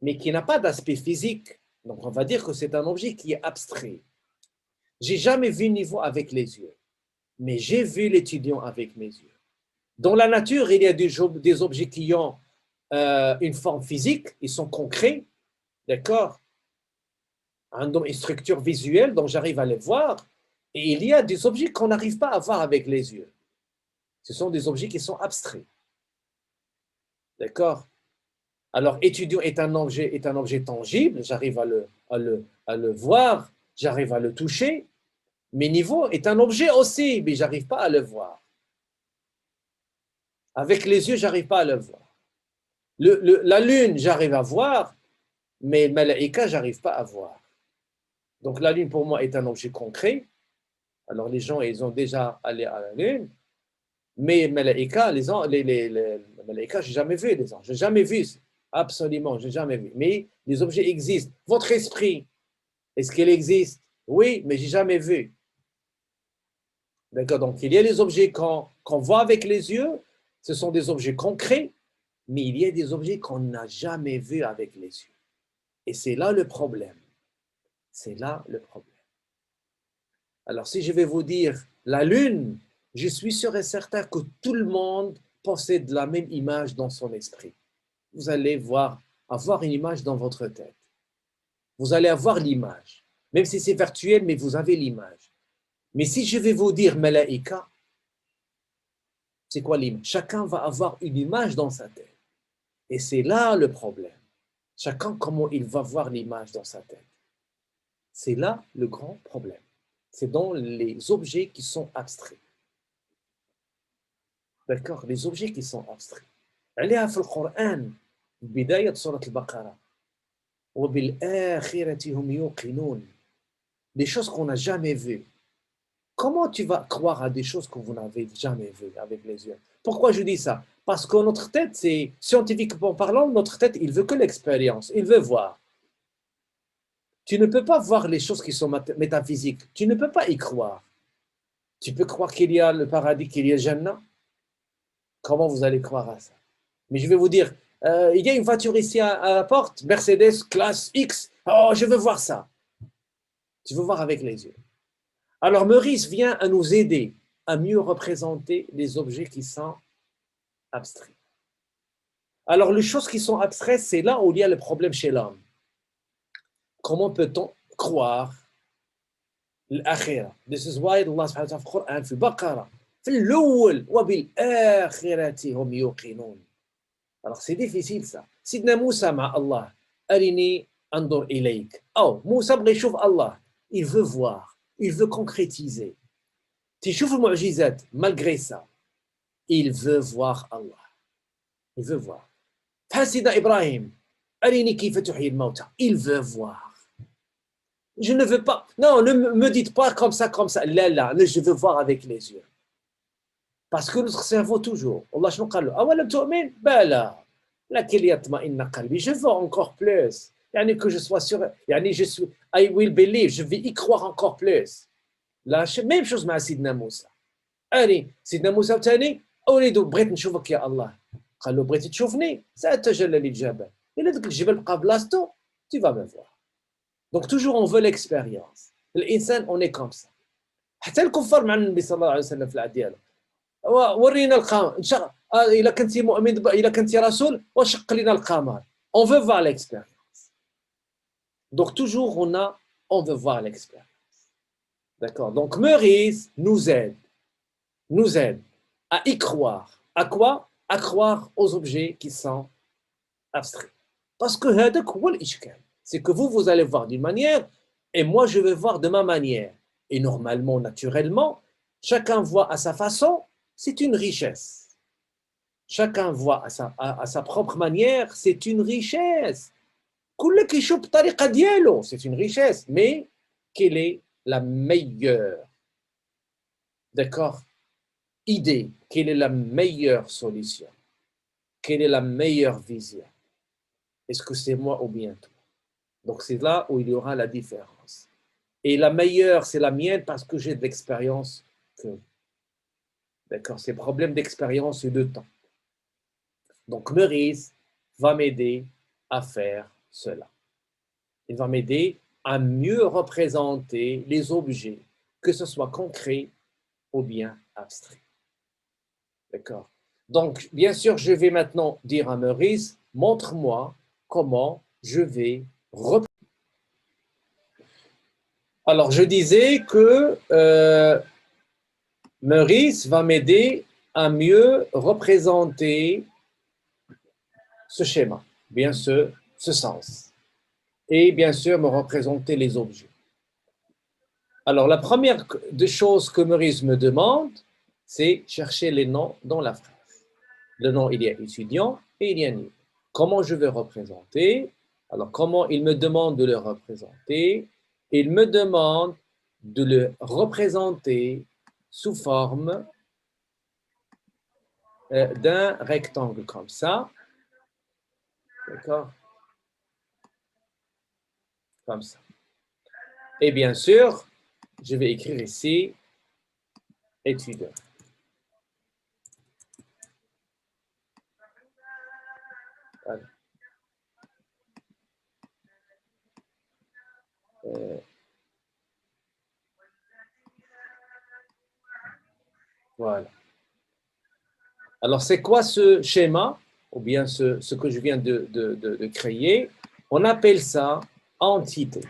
mais qui n'a pas d'aspect physique. Donc, on va dire que c'est un objet qui est abstrait. J'ai jamais vu niveau avec les yeux, mais j'ai vu l'étudiant avec mes yeux. Dans la nature, il y a des objets qui ont une forme physique, ils sont concrets, d'accord? Une structure visuelle dont j'arrive à les voir, et il y a des objets qu'on n'arrive pas à voir avec les yeux. Ce sont des objets qui sont abstraits. D'accord? Alors, étudiant est un objet tangible, j'arrive à le voir, j'arrive à le toucher, mais niveau est un objet aussi, mais j'arrive pas à le voir. Avec les yeux, j'arrive pas à le voir. La lune, j'arrive à voir, mais le malaïka, j'arrive pas à voir. Donc la lune pour moi est un objet concret. Alors les gens, ils ont déjà allé à la lune, mais malaïka, les malaïka, j'ai jamais vu les anges, j'ai jamais vu, absolument, j'ai jamais vu. Mais les objets existent. Votre esprit, est-ce qu'il existe? Oui, mais j'ai jamais vu. D'accord, donc il y a les objets qu'on voit avec les yeux, ce sont des objets concrets, mais il y a des objets qu'on n'a jamais vus avec les yeux. Et c'est là le problème. C'est là le problème. Alors, si je vais vous dire la Lune, je suis sûr et certain que tout le monde possède la même image dans son esprit. Vous allez avoir une image dans votre tête. Vous allez avoir l'image. Même si c'est virtuel, mais vous avez l'image. Mais si je vais vous dire Malaïka, c'est quoi l'image? Chacun va avoir une image dans sa tête. Et c'est là le problème. Chacun, comment il va voir l'image dans sa tête. C'est là le grand problème. C'est dans les objets qui sont abstraits. D'accord? Les objets qui sont abstraits. عليها في القرآن بداية سورة البقرة وبالآخرة هم يوقنون. Des choses qu'on n'a jamais vues. Comment tu vas croire à des choses que vous n'avez jamais vues avec les yeux? Pourquoi je dis ça? Parce que notre tête, c'est scientifiquement parlant, notre tête, il veut que l'expérience, il veut voir. Tu ne peux pas voir les choses qui sont métaphysiques. Tu ne peux pas y croire. Tu peux croire qu'il y a le paradis, qu'il y a le Jannah. Comment vous allez croire à ça? Mais je vais vous dire, il y a une voiture ici à la porte, Mercedes classe X. Oh, je veux voir ça. Tu veux voir avec les yeux. Alors, Maurice vient à nous aider à mieux représenter les objets qui sont abstraits. Alors, les choses qui sont abstraites, c'est là où il y a le problème chez l'homme. Comment peut-on croire l'akhira? This is why Allah subhanahu wa ta'ala في القرآن في البقرة في الأول وبالآخرة هم يوقنون. Alors c'est difficile ça. Sidna Moussa مع Allah, أرني أنظر إليك. Oh, Moussa بغى يشوف الله. Il veut voir, il veut concrétiser. تشوف المعجزات, malgré ça, il veut voir Allah. Il veut voir. سيدنا إبراهيم, أرني كيف تحيي الموتى. Il veut voir. Je ne veux pas. Non, ne me dites pas comme ça, comme ça. Là, là, je veux voir avec les yeux. Parce que notre cerveau toujours. Allah شنو قال له؟ أولم تؤمن؟ بلى. لكن يطمئن قلبي. Je veux encore plus. يعني que je sois sûr. يعني je suis. I will believe. Je vais y croire encore plus. La même chose مع سيدنا موسى. أني سيدنا موسى وثاني أريد بغيت نشوفك يا الله. قال له بغيتي تشوفني؟ سأتجلى للجبل. إلا ذاك الجبل بقى بلاصتو tu vas me voir. Donc toujours on veut l'expérience. الإنسان on est comme ça. حتى الكفار مع النبي صلى الله عليه وسلم في العهد ديالو. ورينا القمر ان شاء الله اذا كنتي مؤمن اذا كنتي رسول وشق لنا القمر. On veut voir l'expérience. Donc toujours on veut voir l'expérience. D'accord? Donc Maurice nous aide à y croire. À quoi? À croire aux objets qui sont abstraits. Parce que هذاك هو الإشكال. C'est que vous allez voir d'une manière et moi je vais voir de ma manière. Et normalement, naturellement, chacun voit à sa façon. C'est une richesse. Chacun voit à sa propre manière, c'est une richesse. C'est une richesse, mais quelle est la meilleure, d'accord, idée? Quelle est la meilleure solution? Quelle est la meilleure vision? Est-ce que c'est moi ou bien toi? Donc c'est là où il y aura la différence. Et la meilleure, c'est la mienne parce que j'ai de l'expérience que. D'accord, c'est problème d'expérience et de temps. Donc, Maurice va m'aider à faire cela. Il va m'aider à mieux représenter les objets, que ce soit concret ou bien abstrait. D'accord. Donc, bien sûr, je vais maintenant dire à Maurice, montre-moi comment je vais représenter. Alors, je disais que Maurice va m'aider à mieux représenter ce schéma, bien ce sens. Et bien sûr, me représenter les objets. Alors, la première des choses que Maurice me demande, c'est chercher les noms dans la phrase. Le nom, il y a étudiant et il y a niveau. Comment je vais représenter? Alors, comment il me demande de le représenter? Il me demande de le représenter sous forme d'un rectangle comme ça. D'accord? Comme ça. Et bien sûr, je vais écrire ici étudiant. Voilà. Voilà. Alors, c'est quoi ce schéma, ou bien ce que je viens de créer? On appelle ça entité.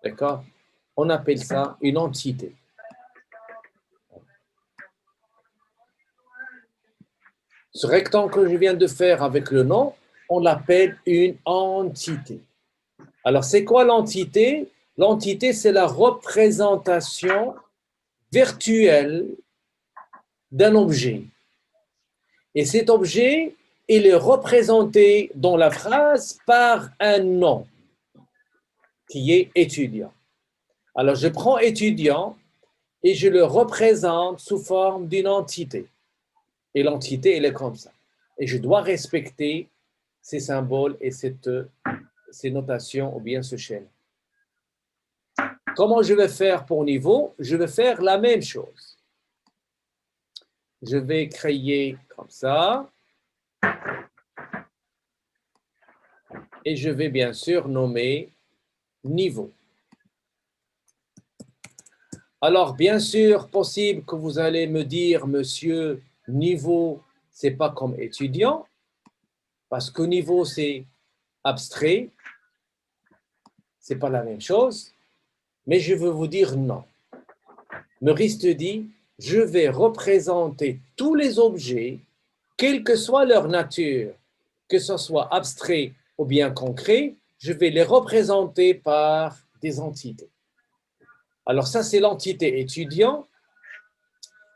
D'accord? On appelle ça une entité. Ce rectangle que je viens de faire avec le nom, on l'appelle une entité. Alors, c'est quoi l'entité? L'entité, c'est la représentation virtuelle d'un objet. Et cet objet, il est représenté dans la phrase par un nom qui est étudiant. Alors, je prends étudiant et je le représente sous forme d'une entité. Et l'entité, elle est comme ça. Et je dois respecter ces symboles et ces notations ou bien ce schéma. Comment je vais faire pour niveau? Je vais faire la même chose. Je vais créer comme ça. Et je vais bien sûr nommer niveau. Alors, bien sûr, possible que vous allez me dire, monsieur, niveau, c'est pas comme étudiant, parce que niveau, c'est abstrait, c'est pas la même chose, mais je veux vous dire non. Maurice te dit, je vais représenter tous les objets, quelle que soit leur nature, que ce soit abstrait ou bien concret, je vais les représenter par des entités. Alors ça, c'est l'entité étudiant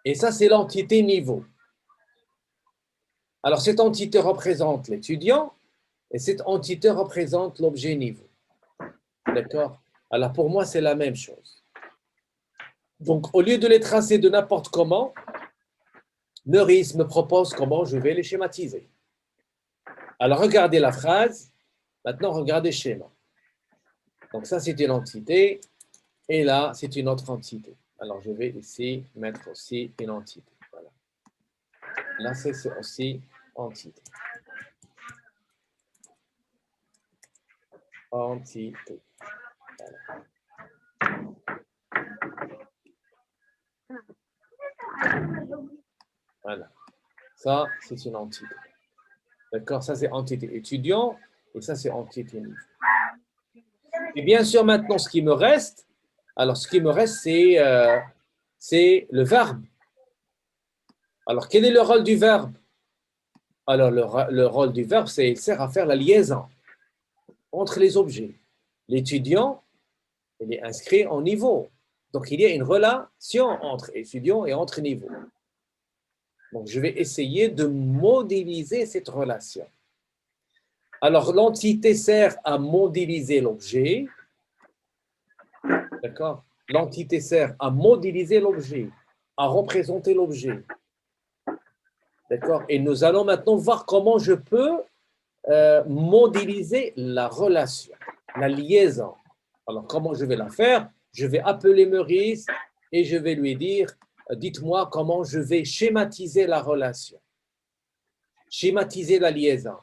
et ça, c'est l'entité niveau. Alors cette entité représente l'étudiant et cette entité représente l'objet niveau. D'accord? Alors pour moi, c'est la même chose. Donc au lieu de les tracer de n'importe comment, Maurice me propose comment je vais les schématiser. Alors regardez la phrase, maintenant regardez le schéma. Donc ça, c'est une entité et là, c'est une autre entité. Alors je vais ici mettre aussi une entité. Voilà. Là, c'est aussi entité. Entité. Voilà. Ça, c'est une entité. D'accord? Ça, c'est entité étudiant et ça, c'est entité niveau. Et bien sûr, maintenant, ce qui me reste, alors ce qui me reste, c'est le verbe. Alors, quel est le rôle du verbe? Alors, le rôle du verbe, c'est il sert à faire la liaison entre les objets. L'étudiant, il est inscrit en niveau. Donc, il y a une relation entre étudiant et entre niveau. Donc, je vais essayer de modéliser cette relation. Alors, l'entité sert à modéliser l'objet. D'accord? L'entité sert à modéliser l'objet, à représenter l'objet. D'accord? Et nous allons maintenant voir comment je peux modéliser la relation, la liaison. Alors, comment je vais la faire? Je vais appeler Maurice et je vais lui dire, dites-moi comment je vais schématiser la relation, schématiser la liaison.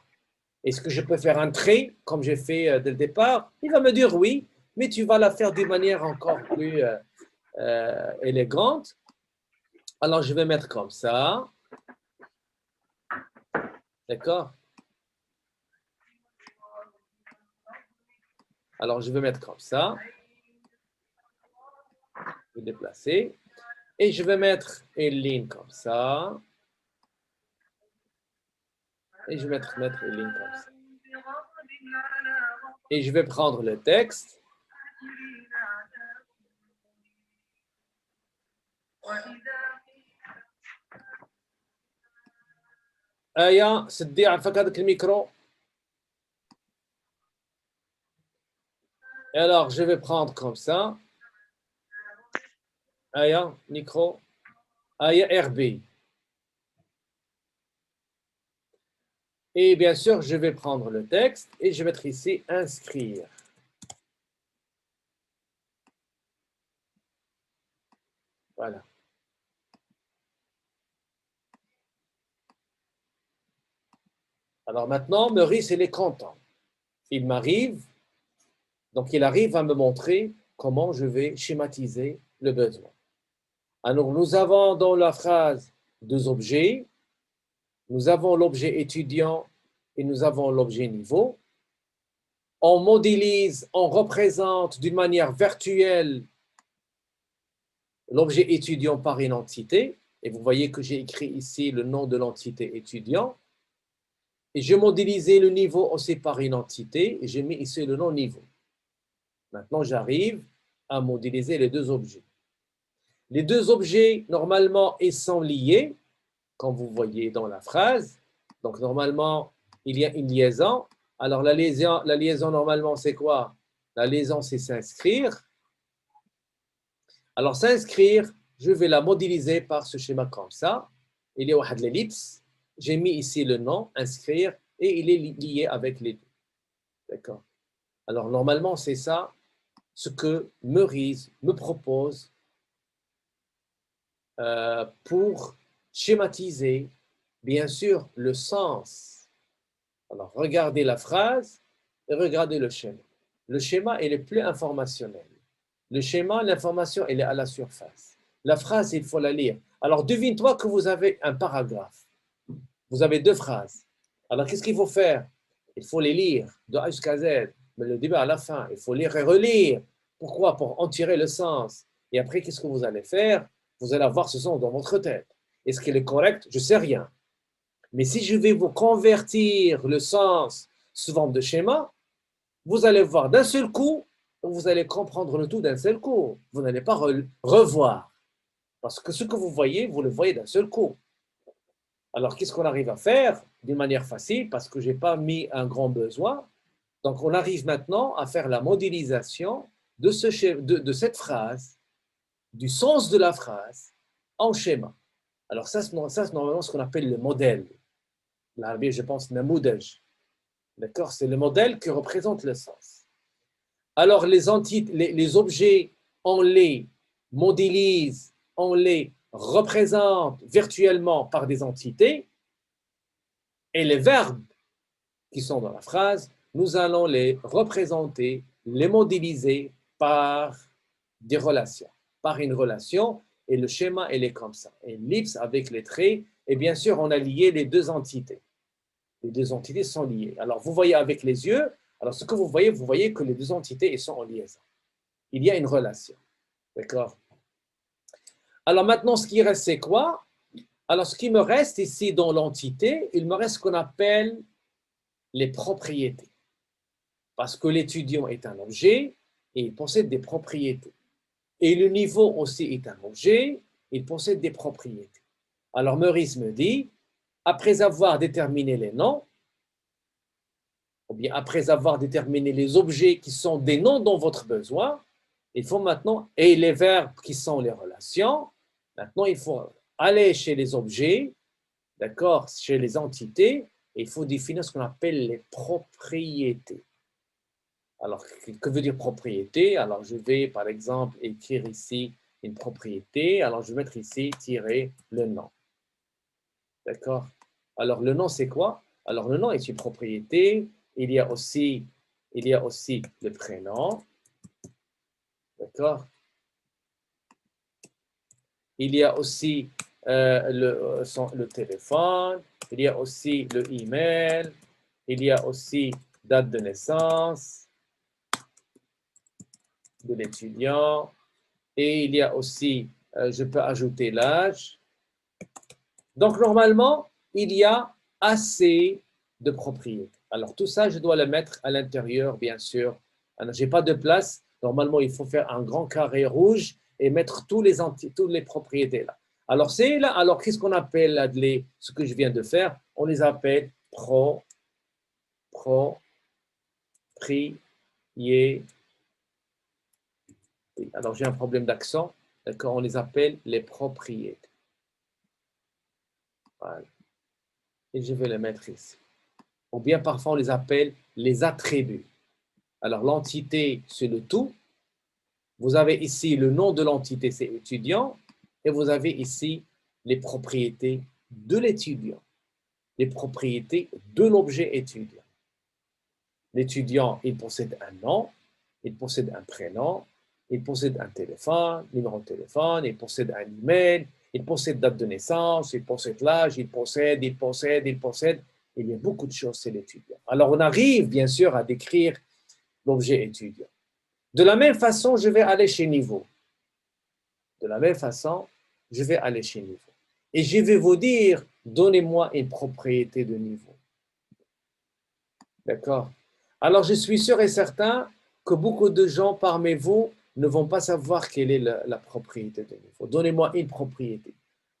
Est-ce que je peux faire un trait, comme j'ai fait dès le départ? Il va me dire oui, mais tu vas la faire d'une manière encore plus élégante. Alors, je vais mettre comme ça. D'accord? Alors, je vais mettre comme ça. Je vais déplacer. Et je vais mettre une ligne comme ça. Et je vais mettre une ligne comme ça. Et je vais prendre le texte. Aya, سدي على فكرة الميكرو. Et alors, je vais prendre comme ça. Aya, micro. Aya, RB. Et bien sûr, je vais prendre le texte et je vais mettre ici inscrire. Voilà. Alors maintenant, Maurice, il est content. Il m'arrive, donc il arrive à me montrer comment je vais schématiser le besoin. Alors, nous avons dans la phrase deux objets. Nous avons l'objet étudiant et nous avons l'objet niveau. On modélise, on représente d'une manière virtuelle l'objet étudiant par une entité. Et vous voyez que j'ai écrit ici le nom de l'entité étudiant. Et j'ai modélisé le niveau aussi par une entité et j'ai mis ici le nom niveau. Maintenant, j'arrive à modéliser les deux objets. Les deux objets, normalement, ils sont liés, comme vous voyez dans la phrase. Donc, normalement, il y a une liaison. Alors, la liaison normalement, c'est quoi? La liaison, c'est s'inscrire. Alors, s'inscrire, je vais la modéliser par ce schéma comme ça. Il y a l'ellipse. J'ai mis ici le nom, inscrire, et il est lié avec les deux. D'accord? Alors, normalement, c'est ça ce que Meurice me propose pour schématiser, bien sûr, le sens. Alors, regardez la phrase et regardez le schéma. Le schéma, il est plus informationnel. Le schéma, l'information, elle est à la surface. La phrase, il faut la lire. Alors, devine-toi que vous avez un paragraphe. Vous avez deux phrases. Alors, qu'est-ce qu'il faut faire? Il faut les lire de A jusqu'à Z, mais le début à la fin. Il faut lire et relire. Pourquoi? Pour en tirer le sens. Et après, qu'est-ce que vous allez faire? Vous allez avoir ce sens dans votre tête. Est-ce qu'il est correct? Je ne sais rien. Mais si je vais vous convertir le sens sous forme de schéma, vous allez voir d'un seul coup, vous allez comprendre le tout d'un seul coup. Vous n'allez pas revoir. Parce que ce que vous voyez, vous le voyez d'un seul coup. Alors, qu'est-ce qu'on arrive à faire d'une manière facile? Parce que je n'ai pas mis un grand besoin. Donc, on arrive maintenant à faire la modélisation de cette phrase, du sens de la phrase, en schéma. Alors, ça, c'est normalement ce qu'on appelle le modèle. L'arabe, je pense, namoudaj. D'accord? C'est le modèle qui représente le sens. Alors, les objets, on les modélise, on les représente virtuellement par des entités, et les verbes qui sont dans la phrase, nous allons les représenter, les modéliser par des relations, par une relation, et le schéma, il est comme ça. Ellipse avec les traits, et bien sûr, on a lié les deux entités. Les deux entités sont liées. Alors, vous voyez avec les yeux, alors ce que vous voyez que les deux entités elles sont en liaison. Il y a une relation. D'accord? Alors maintenant, ce qui reste, c'est quoi? Alors, ce qui me reste ici dans l'entité, il me reste ce qu'on appelle les propriétés. Parce que l'étudiant est un objet et il possède des propriétés. Et le niveau aussi est un objet, il possède des propriétés. Alors, Meurice me dit, après avoir déterminé les noms, ou bien après avoir déterminé les objets qui sont des noms dont votre besoin, il faut maintenant, et les verbes qui sont les relations, maintenant il faut aller chez les objets, d'accord, chez les entités, et il faut définir ce qu'on appelle les propriétés. Alors, que veut dire propriété? Alors, je vais, par exemple, écrire ici une propriété. Alors, je vais mettre ici, tirer le nom. D'accord? Alors, le nom, c'est quoi? Alors, le nom est une propriété. Il y a aussi le prénom. D'accord? Il y a aussi le téléphone. Il y a aussi le email. Il y a aussi date de naissance de l'étudiant. Et il y a aussi, je peux ajouter l'âge. Donc, normalement, il y a assez de propriété. Alors tout ça, je dois le mettre à l'intérieur, bien sûr. Alors, je n'ai pas de place. Normalement, il faut faire un grand carré rouge et mettre toutes les propriétés là. Alors, c'est là. Alors, qu'est-ce qu'on appelle là, ce que je viens de faire? On les appelle propriétés. Alors, j'ai un problème d'accent. D'accord, on les appelle les propriétés. Voilà. Et je vais les mettre ici. Ou bien parfois on les appelle les attributs. Alors l'entité, c'est le tout. Vous avez ici le nom de l'entité, c'est étudiant. Et vous avez ici les propriétés de l'étudiant. Les propriétés de l'objet étudiant. L'étudiant, il possède un nom, il possède un prénom, il possède un téléphone, numéro de téléphone, il possède un email, il possède date de naissance, il possède l'âge, il possède. Il y a beaucoup de choses, c'est l'étudiant. Alors, on arrive, bien sûr, à décrire l'objet étudiant. De la même façon, je vais aller chez niveau. De la même façon, je vais aller chez niveau. Et je vais vous dire, donnez-moi une propriété de niveau. D'accord? Alors, je suis sûr et certain que beaucoup de gens parmi vous ne vont pas savoir quelle est la propriété de niveau. Donnez-moi une propriété.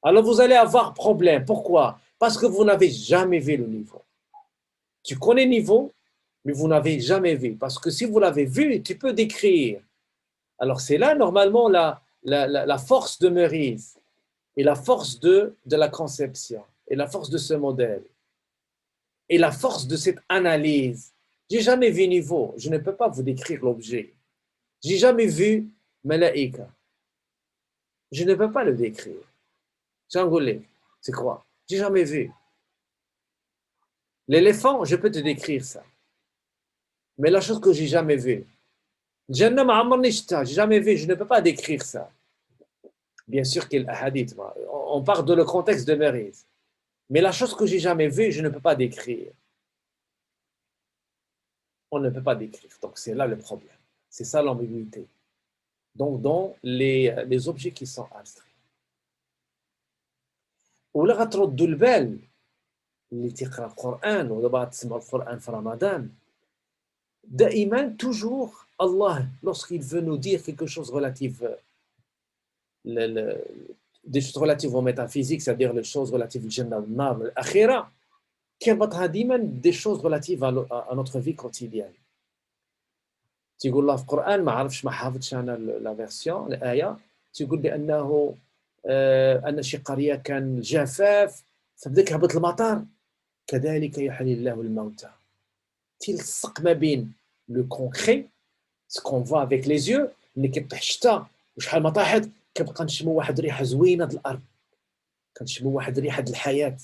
Alors, vous allez avoir problème. Pourquoi? Parce que vous n'avez jamais vu le niveau. Tu connais le niveau, mais vous n'avez jamais vu. Parce que si vous l'avez vu, tu peux décrire. Alors, c'est là, normalement, la force de Meurice et la force de la conception et la force de ce modèle et la force de cette analyse. J'ai jamais vu niveau, je ne peux pas vous décrire l'objet. J'ai jamais vu Malaika. Je ne peux pas le décrire. Jangolé, c'est quoi? J'ai jamais vu. L'éléphant, je peux te décrire ça. Mais la chose que j'ai jamais vue, Jannah ma'amar nishta, j'ai jamais vu, je ne peux pas décrire ça. Bien sûr qu'il y a hadith, on parle de le contexte de Meurice. Mais la chose que j'ai jamais vue, je ne peux pas décrire. On ne peut pas décrire. Donc c'est là le problème. C'est ça l'ambiguïté. Donc dans les objets qui sont abstraits. ولا غتردوا البال اللي تيقرا القرآن ودابا غتسمعوا القرآن في رمضان دائما toujours Allah lorsqu'il veut nous dire quelque chose relatif des choses relatives aux métaphysiques, c'est-à-dire les choses relatives au Jannah, au Nar, à l'Akhira, كيربطها ديما des choses relatives à notre vie quotidienne. تيقول الله في القرآن ما عرفتش ما حافظش أنا لا فيرسيون الآية تيقول بأنه أن شي قرية كان جفاف فبدا كيهبط المطر كذلك يحيي الله الموتى تيلصق ما بين لو كونكري سكون فوا افيك لي زيو ملي كيطيح الشتا وشحال ما طاحت كنبقى نشمو واحد الريحه زوينه د الارض كنشمو واحد الريحه د الحياه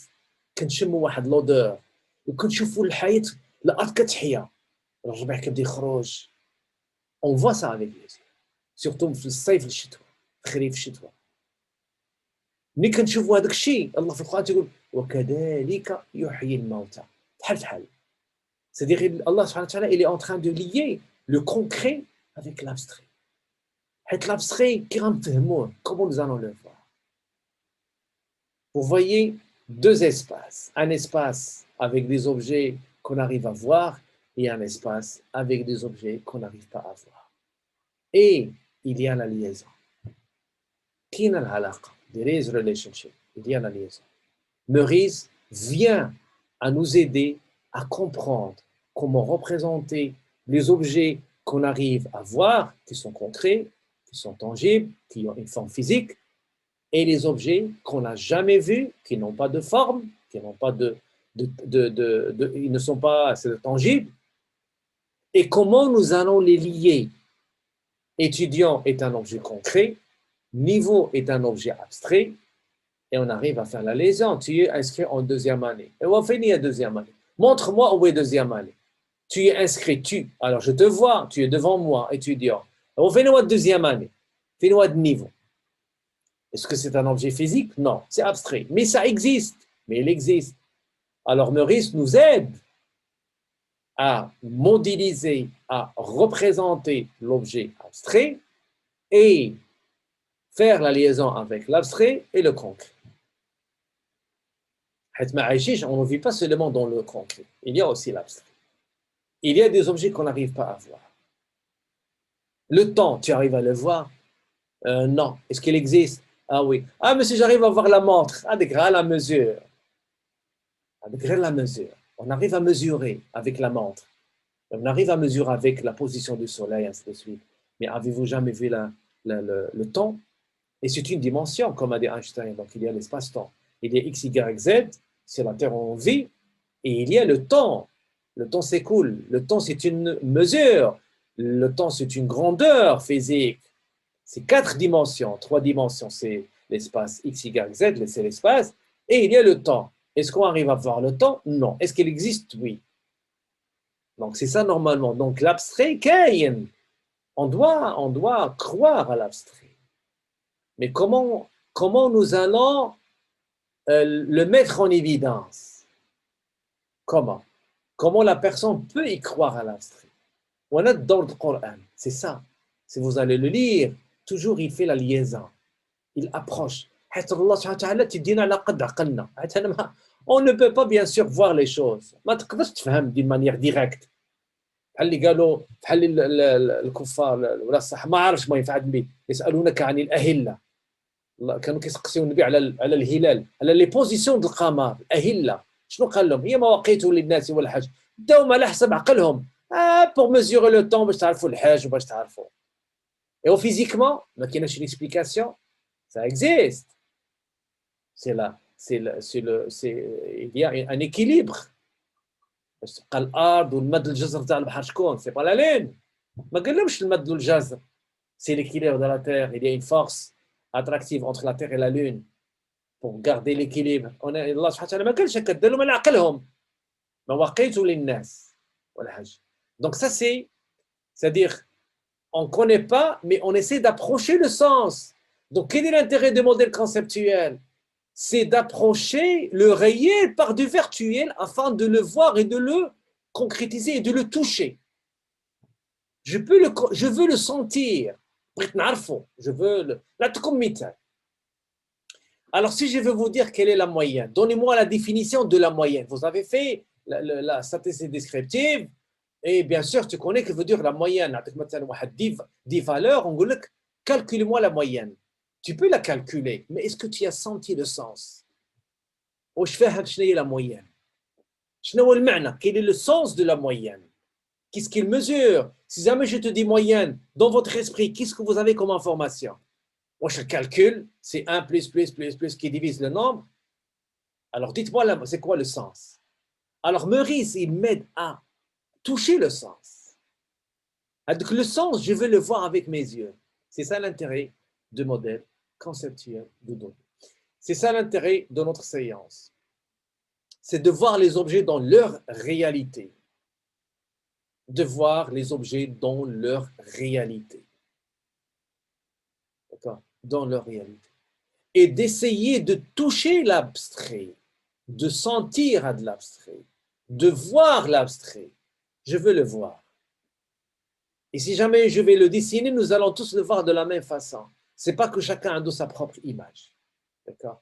كنشمو واحد لودور وكنشوفوا الحياه الارض كتحيا الربيع كيبدا يخرج اون فوا سا افيك لي زيو سورتو في الصيف الشتوى الخريف الشتوى ملي كنشوفوا هذاك الشيء الله في القرآن تيقول وكذلك يحيي الموتى بحال c'est-à-dire Allah subhanahu wa ta'ala il est en train de lier le concret avec l'abstrait حيت l'abstrait كي غنفهموه comment nous allons le voir. Vous voyez deux espaces, un espace avec des objets qu'on arrive à voir et un espace avec des objets qu'on n'arrive pas à voir. Et il y a la liaison. كاين العلاقة. There is relationship. Il y a la liaison. Meurice vient à nous aider à comprendre comment représenter les objets qu'on arrive à voir, qui sont concrets, qui sont tangibles, qui ont une forme physique, et les objets qu'on n'a jamais vus, qui n'ont pas de forme, qui n'ont pas ils ne sont pas tangibles, et comment nous allons les lier. Étudiant est un objet concret, niveau est un objet abstrait, et on arrive à faire la liaison. Tu es inscrit en deuxième année. Et on va finir la deuxième année. Montre-moi où est deuxième année. Tu es inscrit, alors je te vois, tu es devant moi, étudiant. On va finir la deuxième année. Fais-nous de niveau. Est-ce que c'est un objet physique? Non, c'est abstrait. Mais ça existe. Mais il existe. Alors Meurice nous aide à modéliser, à représenter l'objet abstrait et faire la liaison avec l'abstrait et le concret. On ne vit pas seulement dans le concret. Il y a aussi l'abstrait. Il y a des objets qu'on n'arrive pas à voir. Le temps, tu arrives à le voir? Non. Est-ce qu'il existe? Ah oui. Ah, mais si j'arrive à voir la montre, ah, degré la mesure. Ah, degré la mesure. On arrive à mesurer avec la montre. On arrive à mesurer avec la position du soleil, ainsi de suite. Mais avez-vous jamais vu le temps? Et c'est une dimension, comme a dit Einstein. Donc, il y a l'espace-temps. Il y a X, Y, Z, c'est la Terre où on vit. Et il y a le temps. Le temps s'écoule. Le temps, c'est une mesure. Le temps, c'est une grandeur physique. C'est 4 dimensions. 3 dimensions, c'est l'espace X, Y, Z, c'est l'espace. Et il y a le temps. Est-ce qu'on arrive à voir le temps? Non. Est-ce qu'il existe? Oui. Donc, c'est ça normalement. Donc, l'abstrait, on doit croire à l'abstrait. Mais comment nous allons le mettre en évidence? Comment la personne peut y croire à l'abstrait? On est dans le Coran, c'est ça. Si vous allez le lire, toujours il fait la liaison. Il approche. On ne peut pas bien sûr voir les choses. ما تقدرش تفهم d'une manière directe. بحال اللي قالوا بحال الكفار ولا الصح ما عرفش ما ينفع به يسالونك عن الاهله كانوا كيسقسيو النبي على الهلال على لي بوزيسيون د القمر الاهله شنو قال لهم هي مواقيت للناس والحج داوم على حسب عقلهم بور ميزوري لو طون باش تعرفوا الحاج وباش تعرفوا اي فيزيكمون ما كايناش une explication ça existe il y a un équilibre باش تبقى الارض والمد الجزر تاع البحر شكون سي با لا لين ما قال لهمش المد والجزر سي l'équilibre de la terre il y a une force attractive entre la terre et la lune pour garder l'équilibre الله سبحانه وتعالى ما قالش هكا دار لهم على عقلهم مواقيت للناس والحج donc ça c'est-à-dire on ne connaît pas mais on essaie d'approcher le sens donc quel est l'intérêt des modèles conceptuels? C'est d'approcher le réel par du virtuel afin de le voir et de le concrétiser et de le toucher. Je veux le sentir. Je veux le... Alors, si je veux vous dire quelle est la moyenne, donnez-moi la définition de la moyenne. Vous avez fait la statistique descriptive et bien sûr, tu connais que veut dire la moyenne. 10 valeurs, on dit calcule-moi la moyenne. Tu peux la calculer, mais est-ce que tu as senti le sens? واش فاهم شنو هي la moyenne? شنو هو المعنى? Quel est le sens de la moyenne? Qu'est-ce qu'il mesure? Si jamais je te dis moyenne, dans votre esprit, qu'est-ce que vous avez comme information? Moi, je calcule, c'est 1 plus qui divise le nombre. Alors, dites-moi, c'est quoi le sens? Alors, Meurice, il m'aide à toucher le sens. Donc, le sens, je veux le voir avec mes yeux. C'est ça l'intérêt du modèle conceptuel de données. C'est ça l'intérêt de notre séance. C'est de voir les objets dans leur réalité. De voir les objets dans leur réalité. D'accord? Dans leur réalité. Et d'essayer de toucher l'abstrait, de sentir à de l'abstrait, de voir l'abstrait. Je veux le voir. Et si jamais je vais le dessiner, nous allons tous le voir de la même façon. Ce n'est pas que chacun a de sa propre image. D'accord?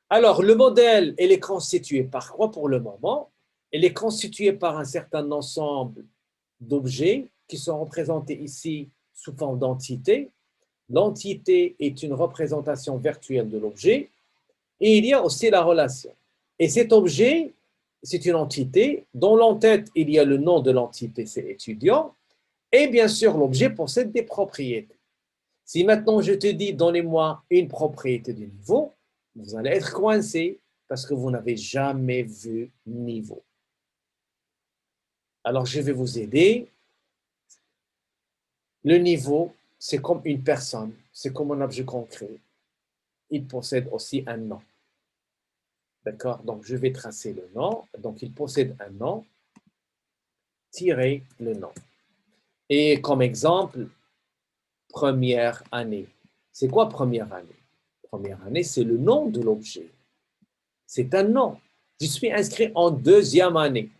Alors, le modèle, il est constitué par quoi pour le moment? Il est constitué par un certain ensemble d'objets qui sont représentés ici sous forme d'entité. L'entité est une représentation virtuelle de l'objet et il y a aussi la relation. Et cet objet, c'est une entité dont l'entête, il y a le nom de l'entité, c'est étudiant, et bien sûr, l'objet possède des propriétés. Si maintenant je te dis, donnez-moi une propriété du niveau, vous allez être coincé parce que vous n'avez jamais vu niveau. Alors, je vais vous aider. Le niveau, c'est comme une personne, c'est comme un objet concret. Il possède aussi un nom. D'accord? Donc, je vais tracer le nom. Donc, il possède un nom, tirer le nom. Et comme exemple, première année. C'est quoi première année? Première année, c'est le nom de l'objet. C'est un nom. Je suis inscrit en deuxième année.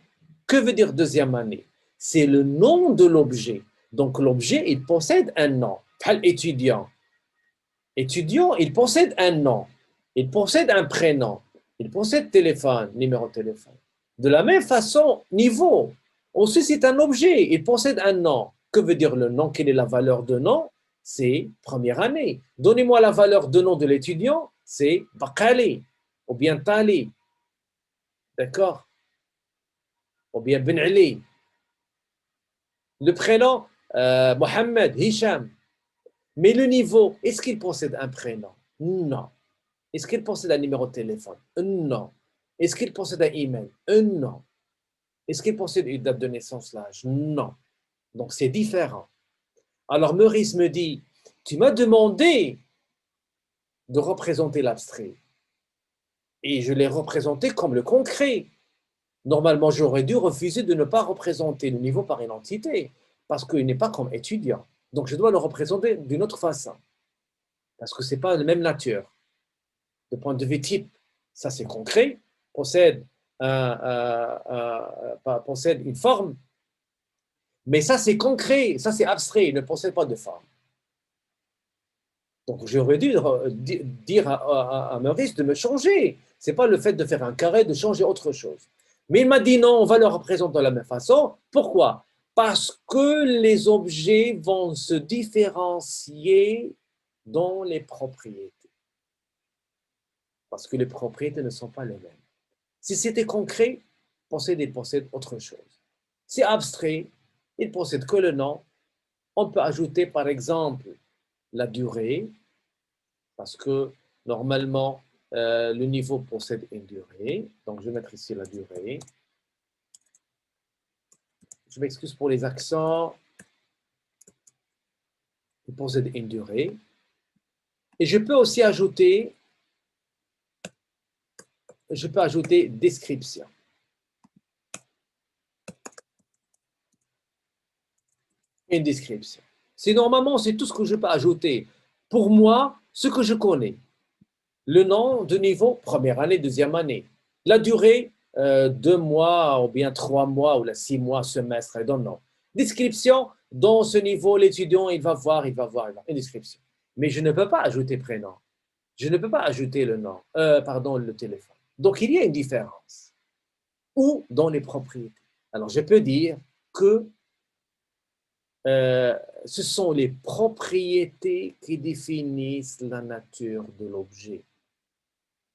Que veut dire deuxième année? C'est le nom de l'objet. Donc, l'objet, il possède un nom. Étudiant. Étudiant, il possède un nom. Il possède un prénom. Il possède téléphone, numéro de téléphone. De la même façon, niveau. Aussi, c'est un objet. Il possède un nom. Que veut dire le nom? Quelle est la valeur de nom? C'est première année. Donnez-moi la valeur de nom de l'étudiant. C'est Bakali ou bien Tali. D'accord? Ou bien Ben Ali. Le prénom, Mohamed, Hicham. Mais le niveau, est-ce qu'il possède un prénom? Non. Est-ce qu'il possède un numéro de téléphone? Non. Est-ce qu'il possède un email? Non. Est-ce qu'il possède une date de naissance, l'âge? Non. Donc, c'est différent. Alors, Maurice me dit, tu m'as demandé de représenter l'abstrait. Et je l'ai représenté comme le concret. Normalement, j'aurais dû refuser de ne pas représenter le niveau par une entité, parce qu'il n'est pas comme étudiant. Donc, je dois le représenter d'une autre façon, parce que ce n'est pas la même nature. De point de vue type, ça c'est concret, possède possède une forme, mais ça c'est concret, ça c'est abstrait, il ne possède pas de forme. Donc j'aurais dû dire à Maurice de me changer. Ce n'est pas le fait de faire un carré, de changer autre chose. Mais il m'a dit non, on va le représenter de la même façon. Pourquoi? Parce que les objets vont se différencier dans les propriétés. Parce que les propriétés ne sont pas les mêmes. Si c'était concret, il possède autre chose. Si abstrait, il possède que le nom. On peut ajouter par exemple la durée, parce que normalement, le niveau possède une durée. Donc, je vais mettre ici la durée. Je m'excuse pour les accents. Il possède une durée. Et je peux aussi ajouter, description. Une description. C'est normalement, c'est tout ce que je peux ajouter. Pour moi, ce que je connais. Le nom de niveau, première année, deuxième année. La durée, 2 mois ou bien 3 mois ou 6 mois, semestre, I don't know. Description, dans ce niveau, l'étudiant, il va voir, une description. Mais je ne peux pas ajouter prénom. Je ne peux pas ajouter le nom, le téléphone. Donc, il y a une différence. Ou dans les propriétés. Alors, je peux dire que ce sont les propriétés qui définissent la nature de l'objet.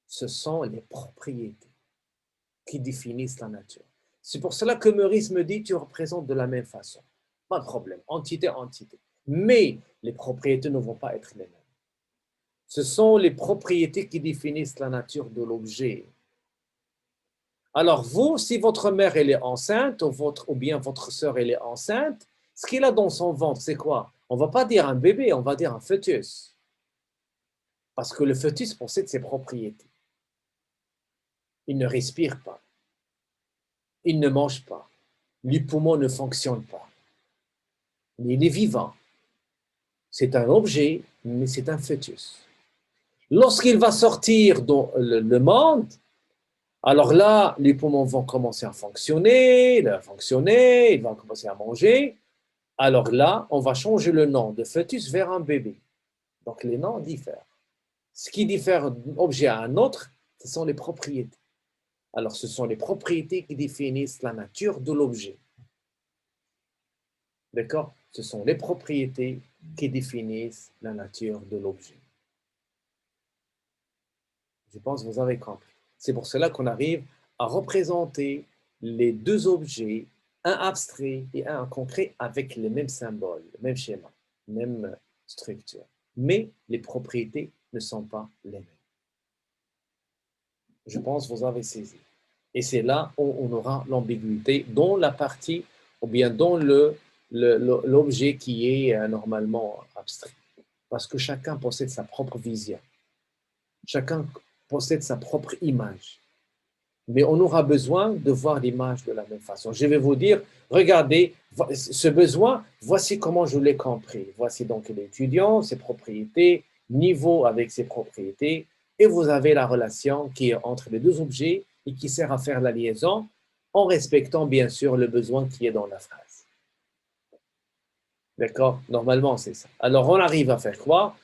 Ce sont les propriétés qui définissent la nature. C'est pour cela que Maurice me dit, tu représentes de la même façon. Pas de problème, entité, entité. Mais les propriétés ne vont pas être les mêmes. Ce sont les propriétés qui définissent la nature de l'objet. Alors vous, si votre mère elle est enceinte, ou bien votre sœur elle est enceinte, ce qu'il a dans son ventre, c'est quoi? On ne va pas dire un bébé, on va dire un fœtus. Parce que le fœtus possède ses propriétés. Il ne respire pas. Il ne mange pas. Les poumons ne fonctionnent pas. Mais il est vivant. C'est un objet, mais c'est un fœtus. Lorsqu'il va sortir dans le monde, alors là, les poumons vont commencer à fonctionner, ils vont commencer à manger. Alors là, on va changer le nom de fœtus vers un bébé. Donc les noms diffèrent. Ce qui diffère d'un objet à un autre, ce sont les propriétés. Alors ce sont les propriétés qui définissent la nature de l'objet. D'accord? Ce sont les propriétés qui définissent la nature de l'objet. Je pense que vous avez compris. C'est pour cela qu'on arrive à représenter les deux objets, un abstrait et un concret, avec les mêmes symboles, le même schéma, même structure. Mais les propriétés ne sont pas les mêmes. Je pense que vous avez saisi. Et c'est là où on aura l'ambiguïté dans la partie, ou bien dans l'objet qui est normalement abstrait. Parce que chacun possède sa propre vision. Chacun possède sa propre image. Mais on aura besoin de voir l'image de la même façon. Je vais vous dire, regardez, ce besoin, voici comment je l'ai compris. Voici donc l'étudiant, ses propriétés, niveau avec ses propriétés, et vous avez la relation qui est entre les deux objets et qui sert à faire la liaison en respectant bien sûr le besoin qui est dans la phrase. D'accord? Normalement, c'est ça. Alors, on arrive à faire quoi?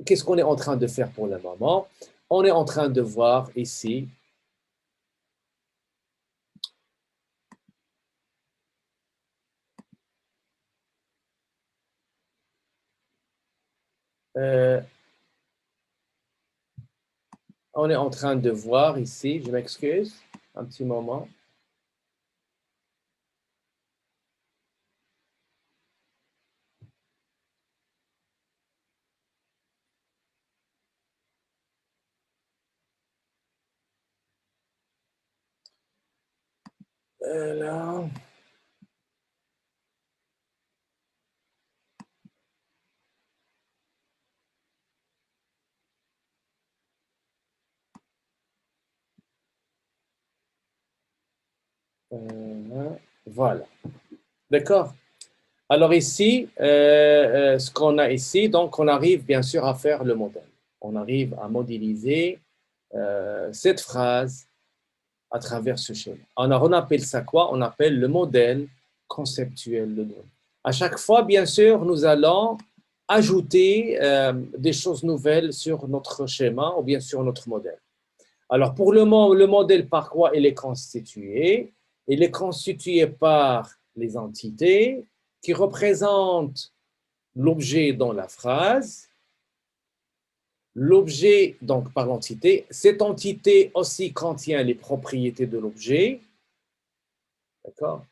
Qu'est-ce qu'on est en train de faire pour le moment? On est en train de voir ici Euh, on est en train de voir ici, je m'excuse, un petit moment. Là. Voilà. D'accord. Alors ici, ce qu'on a ici, donc on arrive bien sûr à faire le modèle. On arrive à modéliser cette phrase à travers ce schéma. Alors on appelle ça quoi? On appelle le modèle conceptuel de données. À chaque fois, bien sûr, nous allons ajouter des choses nouvelles sur notre schéma ou bien sur notre modèle. Alors pour le modèle, par quoi il est constitué? Il est constitué par les entités qui représentent l'objet dans la phrase, l'objet donc par l'entité, cette entité aussi contient les propriétés de l'objet, d'accord?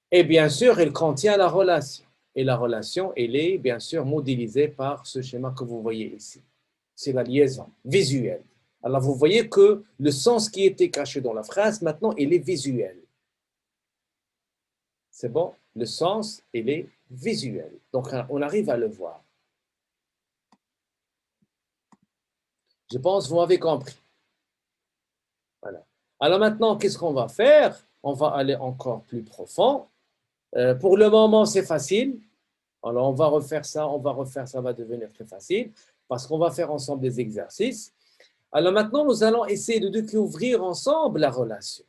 Et bien sûr, elle contient la relation. Et la relation, elle est bien sûr modélisée par ce schéma que vous voyez ici. C'est la liaison visuelle. Alors vous voyez que le sens qui était caché dans la phrase, maintenant, il est visuel. C'est bon? Le sens, il est visuel. Donc on arrive à le voir. Je pense que vous m'avez compris. Voilà. Alors maintenant, qu'est-ce qu'on va faire? On va aller encore plus profond. Pour le moment, c'est facile. Alors, on va refaire ça va devenir très facile parce qu'on va faire ensemble des exercices. Alors maintenant, nous allons essayer de découvrir ensemble la relation.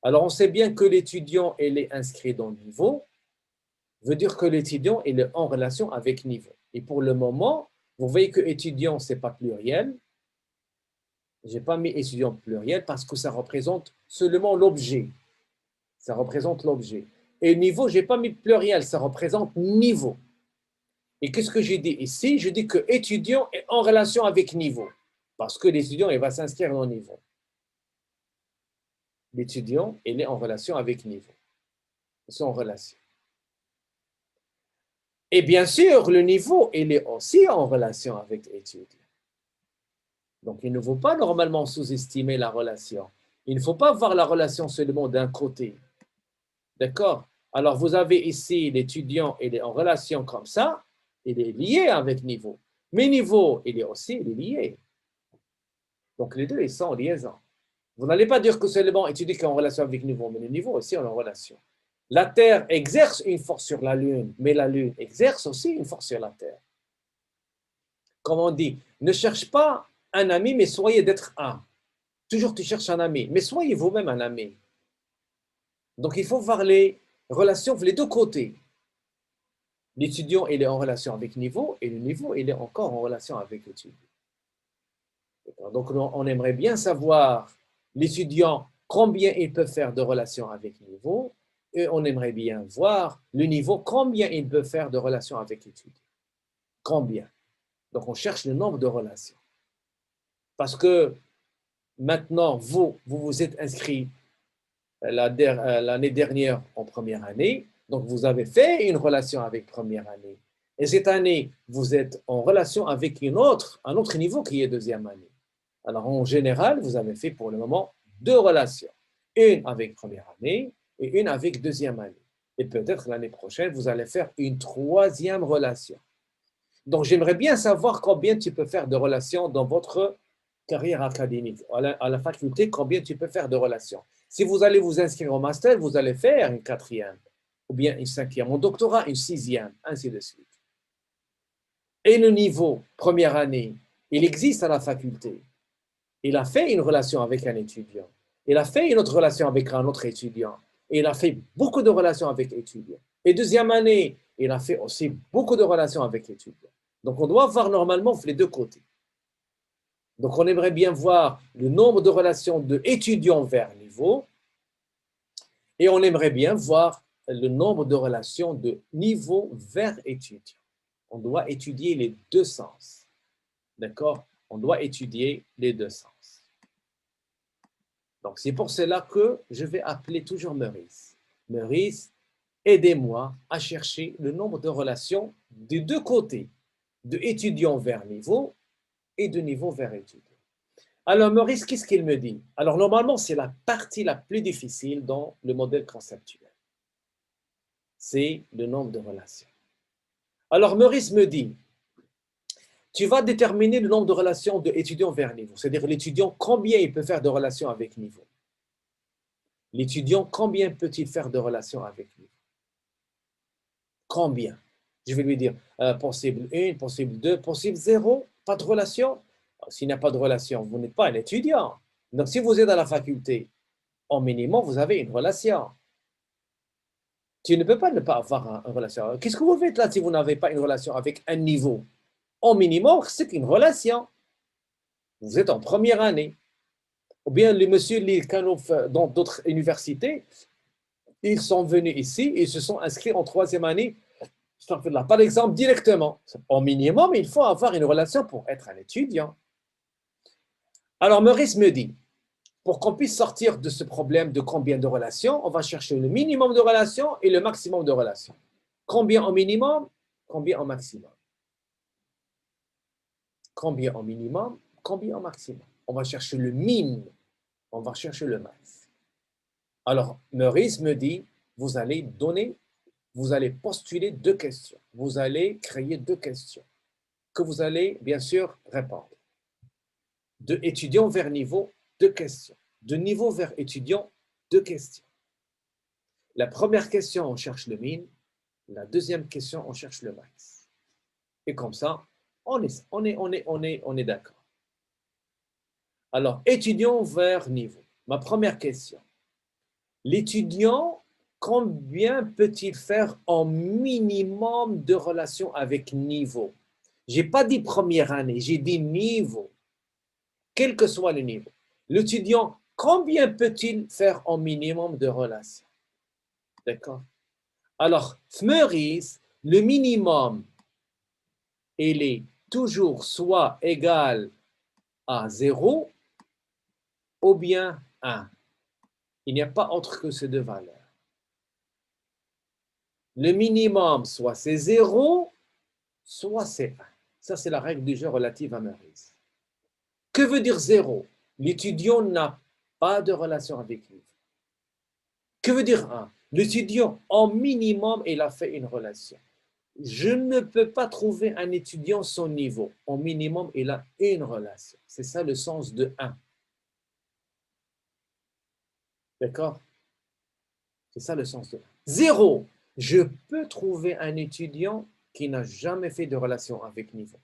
Alors, on sait bien que l'étudiant, il est inscrit dans le niveau, veut dire que l'étudiant, il est en relation avec niveau. Et pour le moment, vous voyez que étudiant, ce n'est pas pluriel. Je n'ai pas mis étudiant pluriel parce que ça représente seulement l'objet. Ça représente l'objet. Et niveau, je n'ai pas mis pluriel, ça représente niveau. Et qu'est-ce que j'ai dit ici? Je dis que étudiant est en relation avec niveau. Parce que l'étudiant, il va s'inscrire dans niveau. L'étudiant, il est en relation avec niveau. Ils sont en relation. Et bien sûr, le niveau, il est aussi en relation avec l'étudiant. Donc, il ne faut pas normalement sous-estimer la relation. Il ne faut pas voir la relation seulement d'un côté. D'accord? Alors, vous avez ici l'étudiant, il est en relation comme ça, il est lié avec niveau. Mais niveau, il est lié. Donc, les deux, ils sont en liaison. Vous n'allez pas dire que seulement étudier qui est en relation avec niveau, mais le niveau aussi est en relation. La Terre exerce une force sur la Lune, mais la Lune exerce aussi une force sur la Terre. Comme on dit, ne cherche pas un ami, mais soyez d'être un. Toujours tu cherches un ami, mais soyez vous-même un ami. Donc il faut voir les relations, les deux côtés. L'étudiant, il est en relation avec le niveau, et le niveau, il est encore en relation avec l'étudiant. Donc on aimerait bien savoir l'étudiant combien il peut faire de relations avec le niveau, et on aimerait bien voir le niveau combien il peut faire de relations avec l'étudiant. Combien? Donc on cherche le nombre de relations. Parce que maintenant, vous êtes inscrit l'année dernière en première année, donc vous avez fait une relation avec première année. Et cette année, vous êtes en relation avec un autre niveau qui est deuxième année. Alors en général, vous avez fait pour le moment deux relations. Une avec première année et une avec deuxième année. Et peut-être l'année prochaine, vous allez faire une troisième relation. Donc j'aimerais bien savoir combien tu peux faire de relations dans votre carrière académique. À la faculté, combien tu peux faire de relations. Si vous allez vous inscrire au master, vous allez faire une quatrième, ou bien une cinquième, au doctorat, une sixième, ainsi de suite. Et le niveau première année, il existe à la faculté. Il a fait une relation avec un étudiant. Il a fait une autre relation avec un autre étudiant. Et il a fait beaucoup de relations avec l'étudiant. Et deuxième année, il a fait aussi beaucoup de relations avec l'étudiant. Donc, on doit voir normalement les deux côtés. Donc, on aimerait bien voir le nombre de relations de étudiants vers niveau et on aimerait bien voir le nombre de relations de niveau vers étudiant. On doit étudier les deux sens. D'accord? On doit étudier les deux sens. Donc, c'est pour cela que je vais appeler toujours Maurice. Maurice, aidez-moi à chercher le nombre de relations des deux côtés, de étudiant vers niveau et de niveau vers étudiant. Alors, Maurice, qu'est-ce qu'il me dit? Alors, normalement, c'est la partie la plus difficile dans le modèle conceptuel. C'est le nombre de relations. Alors, Maurice me dit, tu vas déterminer le nombre de relations de étudiant vers niveau, c'est-à-dire l'étudiant, combien il peut faire de relations avec niveau. L'étudiant, combien peut-il faire de relations avec niveau? Combien? Je vais lui dire, possible 1, possible 2, possible 0, pas de relation. S'il n'y a pas de relation, vous n'êtes pas un étudiant. Donc, si vous êtes à la faculté, au minimum, vous avez une relation. Tu ne peux pas ne pas avoir une relation. Qu'est-ce que vous faites là si vous n'avez pas une relation avec un niveau? Au minimum, c'est une relation. Vous êtes en première année. Ou bien les messieurs dans d'autres universités, ils sont venus ici et se sont inscrits en troisième année, par exemple, directement. Au minimum, il faut avoir une relation pour être un étudiant. Alors, Maurice me dit, pour qu'on puisse sortir de ce problème de combien de relations, on va chercher le minimum de relations et le maximum de relations. Combien au minimum, combien au maximum? Combien au minimum, combien au maximum? On va chercher le min, on va chercher le max. Alors, Maurice me dit, vous allez postuler deux questions. Vous allez créer deux questions que vous allez, bien sûr, répondre. De étudiant vers niveau, deux questions. De niveau vers étudiant, deux questions. La première question, on cherche le min. La deuxième question, on cherche le max. Et comme ça, on est d'accord. Alors, étudiant vers niveau. Ma première question. L'étudiant, combien peut-il faire en minimum de relations avec niveau? Je n'ai pas dit première année, j'ai dit niveau. Quel que soit le niveau. L'étudiant, combien peut-il faire en minimum de relations? D'accord? Alors, Maurice, le minimum, il est toujours soit égal à 0 ou bien 1. Il n'y a pas autre que ces deux valeurs. Le minimum, soit c'est 0, soit c'est 1. Ça, c'est la règle du jeu relative à Maurice. Que veut dire 0? L'étudiant n'a pas de relation avec lui. Que veut dire 1? L'étudiant, au minimum, il a fait une relation. Je ne peux pas trouver un étudiant son niveau. Au minimum, il a une relation. C'est ça le sens de 1. D'accord? C'est ça le sens de 1. 0. Je peux trouver un étudiant qui n'a jamais fait de relation avec niveau.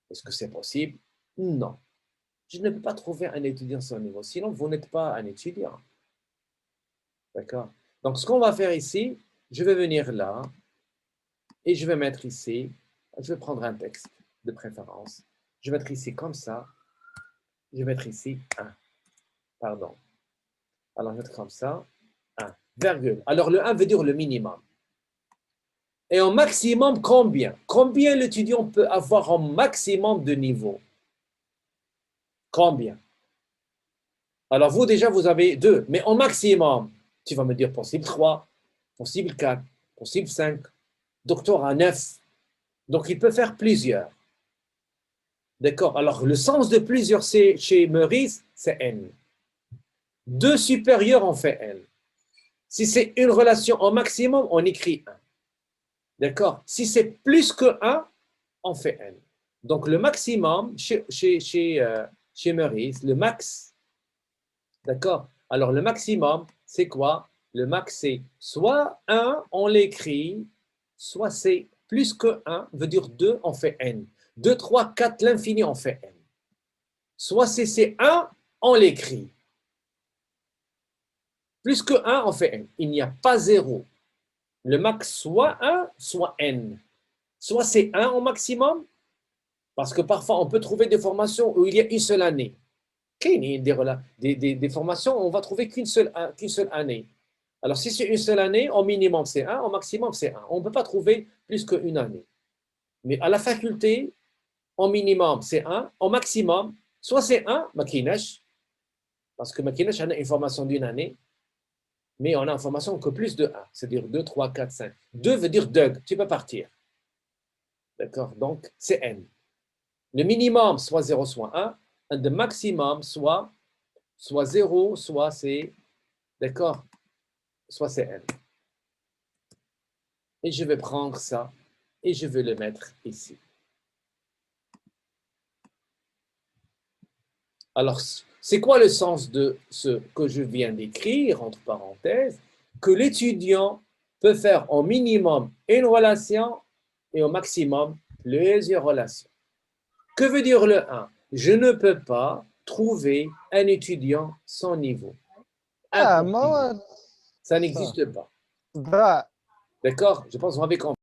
Est-ce que c'est possible? Non. Je ne peux pas trouver un étudiant sans niveau. Sinon, vous n'êtes pas un étudiant. D'accord? Donc, ce qu'on va faire ici, je vais venir là et je vais mettre ici, je vais prendre un texte de préférence. Je vais mettre ici comme ça. Je vais mettre ici 1. Pardon. Alors, je vais mettre comme ça 1. Virgule. Alors, le 1 veut dire le minimum. Et en maximum, combien? Combien l'étudiant peut avoir en maximum de niveau? Combien? Alors, vous, déjà, vous avez 2. Mais en maximum, tu vas me dire possible 3, possible 4, possible 5, doctorat 9. Donc, il peut faire plusieurs. D'accord? Alors, le sens de plusieurs chez Maurice, c'est N. 2 supérieurs, on fait N. Si c'est une relation au maximum, on écrit 1. D'accord? Si c'est plus que 1, on fait N. Donc, le maximum chez Maurice, le max, d'accord? Alors, le maximum, c'est quoi? Le max, c'est soit 1, on l'écrit, soit c'est plus que 1, veut dire 2, on fait N. 2, 3, 4, l'infini, on fait N. Soit c'est 1, on l'écrit. Plus que 1, on fait N. Il n'y a pas 0. Le max, soit 1, soit N. Soit c'est 1 au maximum, parce que parfois, on peut trouver des formations où il y a une seule année. Des formations, on va trouver qu'une seule année. Alors, si c'est une seule année, au minimum, c'est 1, au maximum, c'est 1. On ne peut pas trouver plus qu'une année. Mais à la faculté, au minimum, c'est 1. Au maximum, soit c'est 1, makinesh, parce que makinesh, on a une formation d'une année, mais on a une formation que plus de 1, c'est-à-dire 2, 3, 4, 5. 2 veut dire Doug, tu peux partir. D'accord? Donc, c'est N. Le minimum, soit 0, soit 1, et le maximum, soit 0, soit c'est, d'accord? Soit c'est N. Et je vais prendre ça et je vais le mettre ici. Alors, c'est quoi le sens de ce que je viens d'écrire, entre parenthèses, que l'étudiant peut faire au minimum une relation et au maximum plusieurs relations. Que veut dire le 1? Je ne peux pas trouver un étudiant sans niveau. ما Impossible. هو Ça n'existe pas. ضاع D'accord? Je pense qu'on avait compris.